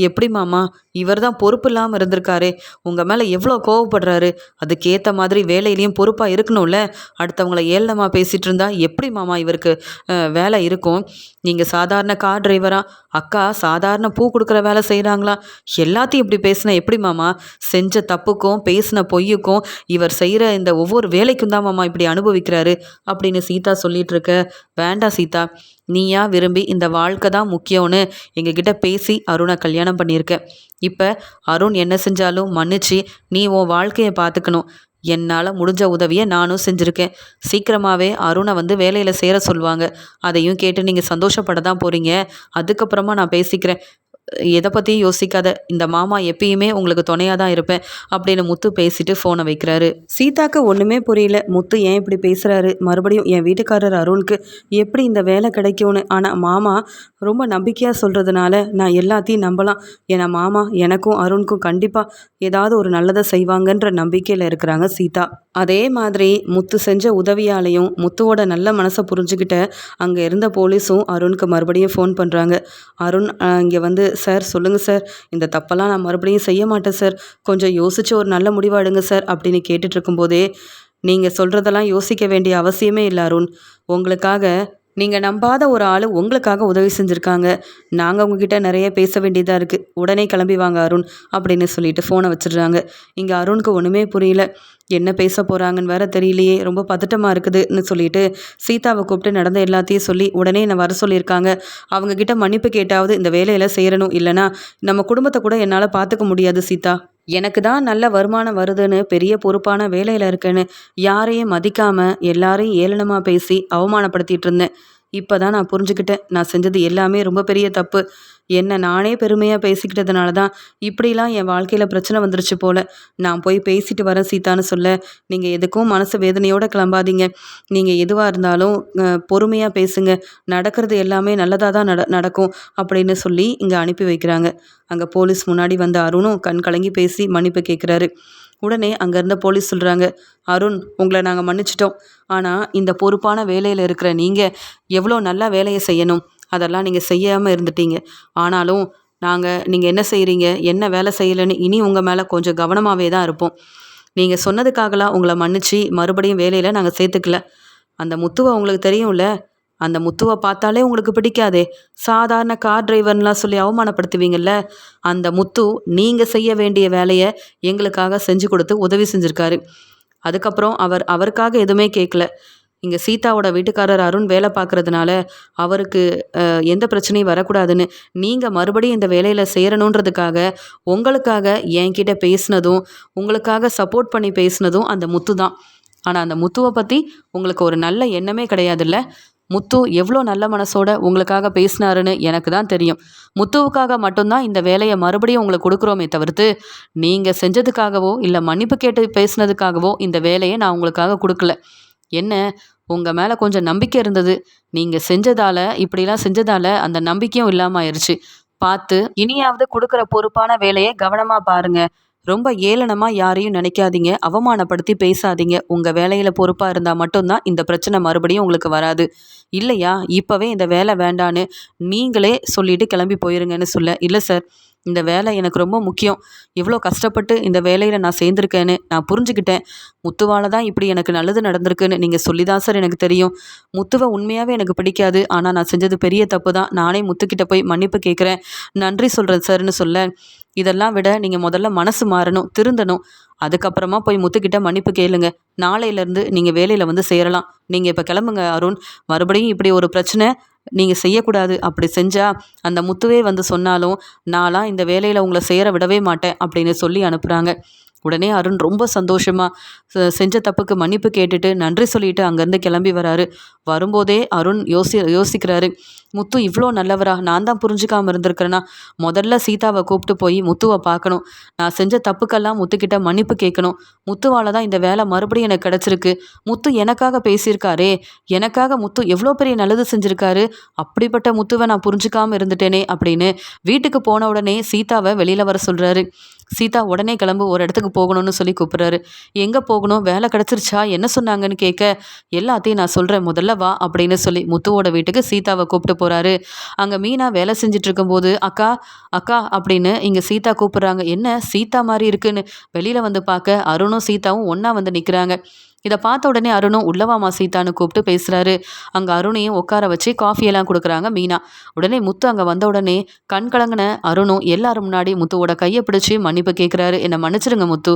எப்படி மாமா, இவர் தான் பொறுப்பு இல்லாமல் இருந்திருக்காரே, உங்கள் மேலே எவ்வளோ கோவப்படுறாரு, அதுக்கேற்ற மாதிரி வேலையிலையும் பொறுப்பாக இருக்கணும்ல, அடுத்தவங்கள ஏளனமாக பேசிகிட்டு இருந்தா எப்படி மாமா இவருக்கு வேலை இருக்கும்? நீங்கள் சாதாரண கார் டிரைவரா, அக்கா சாதாரண பூ கொடுக்குற வேலை செய்கிறாங்களா, எல்லாத்தையும் இப்படி பேசினா எப்படி மாமா? செஞ்ச தப்புக்கும் பேசின பொய்யுக்கும் இவர் செய்கிற இந்த ஒவ்வொரு வேலைக்கும் தான் மாமா இப்படி அனுபவிக்கிறாரு அப்படின்னு சீதா சொல்லிட்டு இருக்க, வேண்டாம் சீதா, நீயா விரும்பி இந்த வாழ்க்கை தான் முக்கியம்னு எங்ககிட்ட பேசி அருணை கல்யாணம் பண்ணியிருக்க. இப்போ அருண் என்ன செஞ்சாலும் மன்னிச்சு நீ உன் வாழ்க்கையை பார்த்துக்கணும். என்னால் முடிஞ்ச உதவியை நானும் செஞ்சுருக்கேன். சீக்கிரமாகவே அருணை வேலையில் சேர சொல்லுவாங்க. அதையும் கேட்டு நீங்கள் சந்தோஷப்பட தான் போகிறீங்க. அதுக்கப்புறமா நான் பேசிக்கிறேன். எதை பற்றியும் யோசிக்காத, இந்த மாமா எப்பயுமே உங்களுக்கு துணையாக தான் இருப்பேன் அப்படின்னு முத்து பேசிட்டு ஃபோனை வைக்கிறாரு. சீதாக்கு ஒன்றுமே புரியல, முத்து ஏன் இப்படி பேசுகிறாரு, மறுபடியும் என் வீட்டுக்காரர் அருணுக்கு எப்படி இந்த வேலை கிடைக்கும்னு. ஆனால் மாமா ரொம்ப நம்பிக்கையாக சொல்கிறதுனால நான் எல்லாத்தையும் நம்பலாம். ஏன்னா மாமா எனக்கும் அருணுக்கும் கண்டிப்பாக ஏதாவது ஒரு நல்லதை செய்வாங்கன்ற நம்பிக்கையில் இருக்கிறாங்க சீதா. அதே மாதிரி முத்து செஞ்ச உதவியாலையும் முத்துவோட நல்ல மனசை புரிஞ்சுக்கிட்ட அங்கே இருந்த போலீஸும் அருணுக்கு மறுபடியும் ஃபோன் பண்ணுறாங்க. அருண் இங்கே சார் சொல்லுங்கள் சார், இந்த தப்பெல்லாம் நான் மறுபடியும் செய்ய மாட்டேன் சார், கொஞ்சம் யோசித்து ஒரு நல்ல முடிவாக எடுங்க சார் அப்படின்னு கேட்டுட்டு இருக்கும்போதே, நீங்கள் சொல்கிறதெல்லாம் யோசிக்க வேண்டிய அவசியமே இல்லை அருண், உங்களுக்காக நீங்கள் நம்பாத ஒரு ஆள் உங்களுக்காக உதவி செஞ்சுருக்காங்க. நாங்கள் உங்ககிட்ட நிறைய பேச வேண்டியதாக இருக்குது. உடனே கிளம்பி வாங்க அருண் அப்படின்னு சொல்லிட்டு ஃபோனை வச்சிடுறாங்க. இங்கே அருணுக்கு ஒன்றுமே புரியல. என்ன பேச போகிறாங்கன்னு வேற தெரியலையே, ரொம்ப பதட்டமாக இருக்குதுன்னு சொல்லிட்டு சீதாவை கூப்பிட்டு நடந்த எல்லாத்தையும் சொல்லி உடனே என்னை வர சொல்லியிருக்காங்க. அவங்கக்கிட்ட மன்னிப்பு கேட்டாவது இந்த வேலையில் சேரணும், இல்லைனா நம்ம குடும்பத்தை கூட என்னால் பார்த்துக்க முடியாது சீதா. எனக்கு தான் நல்ல வருமானம் வருதுன்னு, பெரிய பொறுப்பான வேலையில் இருக்கேன்னு யாரையும் மதிக்காமல் எல்லாரையும் ஏளனமாக பேசி அவமானப்படுத்திட்டு இருந்தேன். இப்போ தான் நான் புரிஞ்சுக்கிட்டேன், நான் செஞ்சது எல்லாமே ரொம்ப பெரிய தப்பு. என்னை நானே பெருமையாக பேசிக்கிட்டதுனால தான் இப்படிலாம் என் வாழ்க்கையில் பிரச்சனை வந்துருச்சு போல். நான் போய் பேசிட்டு வரேன் சீதான்னு சொல்ல, நீங்கள் எதுக்கும் மனசு வேதனையோடு கிளம்பாதீங்க. நீங்கள் எதுவாக இருந்தாலும் பொறுமையாக பேசுங்க. நடக்கிறது எல்லாமே நல்லதாக தான் நடக்கும் அப்படின்னு சொல்லி இங்கே அனுப்பி வைக்கிறாங்க. அங்கே போலீஸ் முன்னாடி வந்த அருணும் கண் கலங்கி பேசி மன்னிப்பு கேட்குறாரு. உடனே அங்கே இருந்த போலீஸ் சொல்கிறாங்க, அருண், உங்களை நாங்கள் மன்னிச்சிட்டோம். ஆனால் இந்த பொறுப்பான வேலையில் இருக்கிற நீங்கள் எவ்வளோ நல்லா வேலையை செய்யணும், அதெல்லாம் நீங்கள் செய்யாமல் இருந்துட்டீங்க. ஆனாலும் நீங்கள் என்ன செய்கிறீங்க, என்ன வேலை செய்யலைன்னு இனி உங்கள் மேலே கொஞ்சம் கவனமாகவே தான் இருப்போம். நீங்கள் சொன்னதுக்காகலாம் உங்களை மன்னிச்சு மறுபடியும் வேலையில் நாங்கள் சேர்த்துக்கல. அந்த முத்துவை உங்களுக்கு தெரியும்ல, அந்த முத்துவை பார்த்தாலே உங்களுக்கு பிடிக்காதே, சாதாரண கார் டிரைவர்லாம் சொல்லி அவமானப்படுத்துவீங்கள்ல, அந்த முத்து நீங்கள் செய்ய வேண்டிய வேலையை எங்களுக்காக செஞ்சு கொடுத்து உதவி செஞ்சுருக்காரு. அதுக்கப்புறம் அவருக்காக எதுவுமே கேட்கல. இங்கே சீதாவோட வீட்டுக்காரர் அருண் வேலை பார்க்குறதுனால அவருக்கு எந்த பிரச்சனையும் வரக்கூடாதுன்னு நீங்கள் மறுபடியும் இந்த வேலையில் சேரணுன்றதுக்காக உங்களுக்காக என்கிட்ட பேசினதும், உங்களுக்காக சப்போர்ட் பண்ணி பேசினதும் அந்த முத்து தான். ஆனால் அந்த முத்துவை பற்றி உங்களுக்கு ஒரு நல்ல எண்ணமே கிடையாதுல்ல. முத்து எவ்வளோ நல்ல மனசோட உங்களுக்காக பேசினாருன்னு எனக்கு தான் தெரியும். முத்துவுக்காக மட்டும்தான் இந்த வேலையை மறுபடியும் உங்களுக்கு கொடுக்குறோமே தவிர்த்து, நீங்கள் செஞ்சதுக்காகவோ இல்லை மன்னிப்பு கேட்டு பேசினதுக்காகவோ இந்த வேலையை நான் உங்களுக்காக கொடுக்கல. என்ன, உங்கள் மேலே கொஞ்சம் நம்பிக்கை இருந்தது. நீங்கள் செஞ்சதால், இப்படிலாம் செஞ்சதால் அந்த நம்பிக்கையும் இல்லாமல் ஆயிடுச்சு. பார்த்து இனியாவது கொடுக்குற பொறுப்பான வேலையை கவனமாக பாருங்கள். ரொம்ப ஏளனமாக யாரையும் நினைக்காதீங்க, அவமானப்படுத்தி பேசாதீங்க. உங்கள் வேலையில் பொறுப்பாக இருந்தால் மட்டும்தான் இந்த பிரச்சனை மறுபடியும் உங்களுக்கு வராது. இல்லையா இப்போவே இந்த வேலை வேண்டான்னு நீங்களே சொல்லிட்டு கிளம்பி போயிருங்கன்னு சொல்ல, இல்லை சார், இந்த வேலை எனக்கு ரொம்ப முக்கியம். இவ்வளோ கஷ்டப்பட்டு இந்த வேலையில் நான் சேர்ந்துருக்கேன்னு நான் புரிஞ்சுக்கிட்டேன். முத்துவால் தான் இப்படி எனக்கு நல்லது நடந்திருக்குன்னு நீங்கள் சொல்லி தான் சார் எனக்கு தெரியும். முத்துவை உண்மையாகவே எனக்கு பிடிக்காது. ஆனால் நான் செஞ்சது பெரிய தப்பு தான். நானே முத்துக்கிட்ட போய் மன்னிப்பு கேட்குறேன், நன்றி சொல்கிறேன் சார்னு சொல்ல, இதெல்லாம் விட நீங்கள் முதல்ல மனசு மாறணும், திருந்தணும். அதுக்கப்புறமா போய் முத்துக்கிட்ட மன்னிப்பு கேளுங்க. நாளையிலேருந்து நீங்கள் வேலையில் வந்து சேரலாம். நீங்கள் இப்போ கிளம்புங்க அருண். மறுபடியும் இப்படி ஒரு பிரச்சனை நீங்கள் செய்யக்கூடாது. அப்படி செஞ்சால் அந்த முத்துவே வந்து சொன்னாலும் நான்லாம் இந்த வேலையில் உங்களை சேர விடவே மாட்டேன் அப்படின்னு சொல்லி அனுப்புகிறாங்க. உடனே அருண் ரொம்ப சந்தோஷமாக செஞ்ச தப்புக்கு மன்னிப்பு கேட்டுட்டு நன்றி சொல்லிட்டு அங்கேருந்து கிளம்பி வராரு. வரும்போதே அருண் யோசிக்கிறாரு, முத்து இவ்வளோ நல்லவரா, நான் தான் புரிஞ்சுக்காமல் இருந்திருக்கிறேன்னா. முதல்ல சீதாவை கூப்பிட்டு போய் முத்துவை பார்க்கணும். நான் செஞ்ச தப்புக்கெல்லாம் முத்துக்கிட்ட மன்னிப்பு கேட்கணும். முத்துவால் தான் இந்த வேலை மறுபடியும் எனக்கு கிடச்சிருக்கு. முத்து எனக்காக பேசியிருக்காரே, எனக்காக முத்து எவ்வளோ பெரிய நல்லது செஞ்சுருக்காரு. அப்படிப்பட்ட முத்துவை நான் புரிஞ்சுக்காமல் இருந்துட்டேனே அப்படின்னு வீட்டுக்கு போன உடனே சீதாவை வெளியில் வர சொல்கிறாரு. சீதா, உடனே கிளம்பு, ஒரு இடத்துக்கு போகணும்னு சொல்லி கூப்பிட்றாரு. எங்கே போகணும், வேலை கிடச்சிருச்சா, என்ன சொன்னாங்கன்னு கேட்க, எல்லாத்தையும் நான் சொல்கிறேன், முதல்ல வா அப்படின்னு சொல்லி முத்துவோட வீட்டுக்கு சீதாவை கூப்பிட்டு போகிறாரு. அங்கே மீனா வேலை செஞ்சுட்டு இருக்கும்போது அக்கா அக்கா அப்படின்னு இங்கே சீதா கூப்பிட்றாங்க. என்ன சீதா மாதிரி இருக்குன்னு வெளியில் வந்து பார்க்க அருணும் சீதாவும் ஒன்றா வந்து நிற்கிறாங்க. இதை பார்த்த உடனே அருணும் உள்ளவாமா சீதான்னு கூப்பிட்டு பேசுகிறாரு. அங்கே அருணையும் உட்கார வச்சு காஃபியெல்லாம் கொடுக்குறாங்க மீனா. உடனே முத்து அங்கே வந்த உடனே கண் கலங்கின அருணும் எல்லாரும் முன்னாடி முத்துவோட கையை பிடிச்சி மன்னிப்பு கேட்குறாரு. என்னை மன்னிச்சிருங்க முத்து,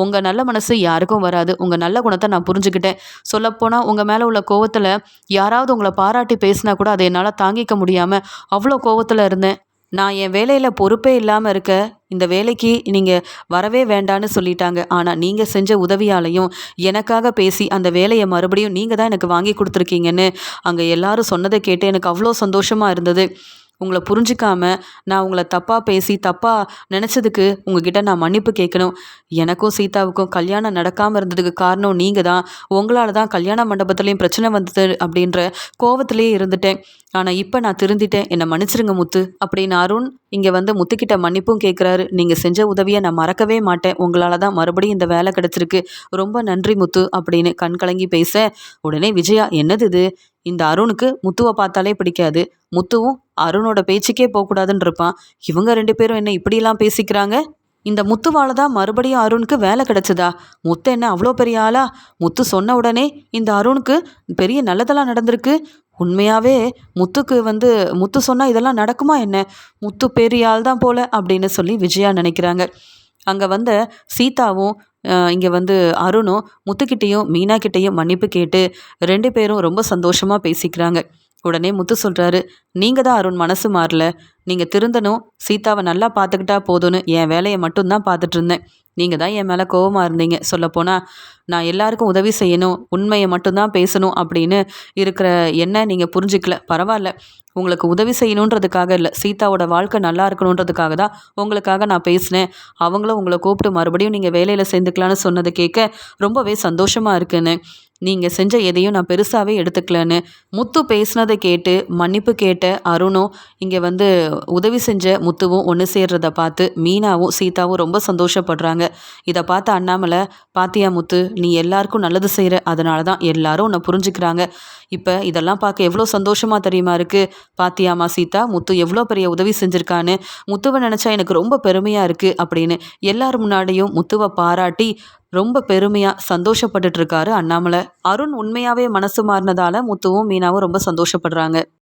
உங்கள் நல்ல மனசு யாருக்கும் வராது. உங்கள் நல்ல குணத்தை நான் புரிஞ்சுக்கிட்டேன். சொல்லப்போனால் உங்கள் மேலே உள்ள கோவத்தில் யாராவது உங்களை பாராட்டி பேசினா கூட அதை என்னால் தாங்கிக்க முடியாமல் அவ்வளோ கோவத்தில் இருந்தேன். நான் என் வேலையில் பொறுப்பே இல்லாமல் இருக்க, இந்த வேலைக்கு நீங்கள் வரவே வேண்டான்னு சொல்லிட்டாங்க. ஆனால் நீங்கள் செஞ்ச உதவியாலையும் எனக்காக பேசி அந்த வேலையை மறுபடியும் நீங்கள் தான் எனக்கு வாங்கி கொடுத்துருக்கீங்கன்னு அங்கே எல்லாரும் சொன்னதை கேட்டு எனக்கு அவ்வளோ சந்தோஷமாக இருந்தது. உங்களை புரிஞ்சிக்காம நான் உங்களை தப்பாக பேசி தப்பாக நினச்சதுக்கு உங்ககிட்ட நான் மன்னிப்பு கேட்கணும். எனக்கும் சீதாவுக்கும் கல்யாணம் நடக்காமல் இருந்ததுக்கு காரணம் நீங்கள் தான். உங்களால் தான் கல்யாண மண்டபத்துலேயும் பிரச்சனை வந்தது அப்படின்ற கோவத்திலே இருந்துட்டேன். ஆனால் இப்போ நான் திருந்திட்டேன், என்னை மன்னிச்சிருங்க முத்து அப்படின்னு அருண் இங்கே வந்து முத்துக்கிட்ட மன்னிப்பும் கேட்குறாரு. நீங்கள் செஞ்ச உதவியை நான் மறக்கவே மாட்டேன். உங்களால் தான் மறுபடியும் இந்த வேலை கிடச்சிருக்கு. ரொம்ப நன்றி முத்து அப்படின்னு கண் கலங்கி பேச, உடனே விஜயா, என்னது இது, இந்த அருணுக்கு முத்துவை பார்த்தாலே பிடிக்காது, முத்துவும் அருணோட பேச்சுக்கே போகக்கூடாதுன்னு இருப்பான். இவங்க 2 பேரும் என்ன இப்படிலாம் பேசிக்கிறாங்க? இந்த முத்துவால தான் மறுபடியும் அருணுக்கு வேலை கிடைச்சதா? முத்து என்ன அவ்வளோ பெரிய ஆளா? முத்து சொன்ன உடனே இந்த அருணுக்கு பெரிய நல்லதெல்லாம் நடந்திருக்கு. உண்மையாவே முத்துக்கு வந்து முத்து சொன்னா இதெல்லாம் நடக்குமா என்ன? முத்து பெரிய ஆள் தான் போல அப்படின்னு சொல்லி விஜயா நினைக்கிறாங்க. அங்க வந்த சீதாவும் இங்க வந்து அருணும் முத்துக்கிட்டயும், மீனா கிட்டயும் மன்னிப்பு கேட்டு 2 பேரும் ரொம்ப சந்தோஷமா பேசிக்கிறாங்க. உடனே முத்து சொல்றாரு, "நீங்க தான் அருண் மனசு மாறல. நீங்க திருந்தணும், சீதாவ நல்லா பார்த்துக்கிட்டா போதும்னு என் வேலைய மட்டும் தான் பார்த்துட்டு இருந்தேன். நீங்க தான் என் மேல கோவமா இருந்தீங்க. சொல்லப்போனா, நான் எல்லாருக்கும் உதவி செய்யணும், உண்மைய மட்டும் தான் பேசணும் அப்படின்னு இருக்கிற என்ன நீங்க புரிஞ்சுக்கல. பரவால்ல. உங்களுக்கு உதவி செய்யணுன்றதுக்காக இல்ல, சீதாவோட வாழ்க்கை நல்லா இருக்கணுன்றதுக்காக தான் உங்களுக்காக நான் பேசினேன். அவங்களும் உங்கள கூப்பிட்டு மறுபடியும் நீங்க வேலையில சேர்ந்துக்கலான்னு சொன்னத கேட்க ரொம்பவே சந்தோஷமா இருக்குன்னு. நீங்க செஞ்ச எதையும் நான் பெருசாவே எடுத்துக்கலன்னு." முத்து பேசினத கேட்டு மன்னிப்பு கேட்ட அருணும், இங்க வந்து உதவி செஞ்ச முத்துவும் ஒன்று சேர்றத பார்த்து மீனாவும் சீதாவும் ரொம்ப சந்தோஷப்படுறாங்க. இதை பார்த்த அண்ணாமலை, "பாத்தியா முத்து, நீ எல்லாருக்கும் நல்லது செய்கிற, அதனால தான் எல்லாரும் உன்னை புரிஞ்சுக்கிறாங்க. இப்போ இதெல்லாம் பார்க்க எவ்வளோ சந்தோஷமா தெரியுமா இருக்கு. பாத்தியாமா சீதா, முத்து எவ்வளோ பெரிய உதவி செஞ்சுருக்கான்னு. முத்துவை நினச்சா எனக்கு ரொம்ப பெருமையாக இருக்குது" அப்படின்னு எல்லார் முன்னாடியும் முத்துவை பாராட்டி ரொம்ப பெருமையா சந்தோஷப்பட்டுட்டு இருக்காரு அண்ணாமலை. அருண் உண்மையாவே மனசு மாறினதால முத்துவும் மீனாவும் ரொம்ப சந்தோஷப்படுறாங்க.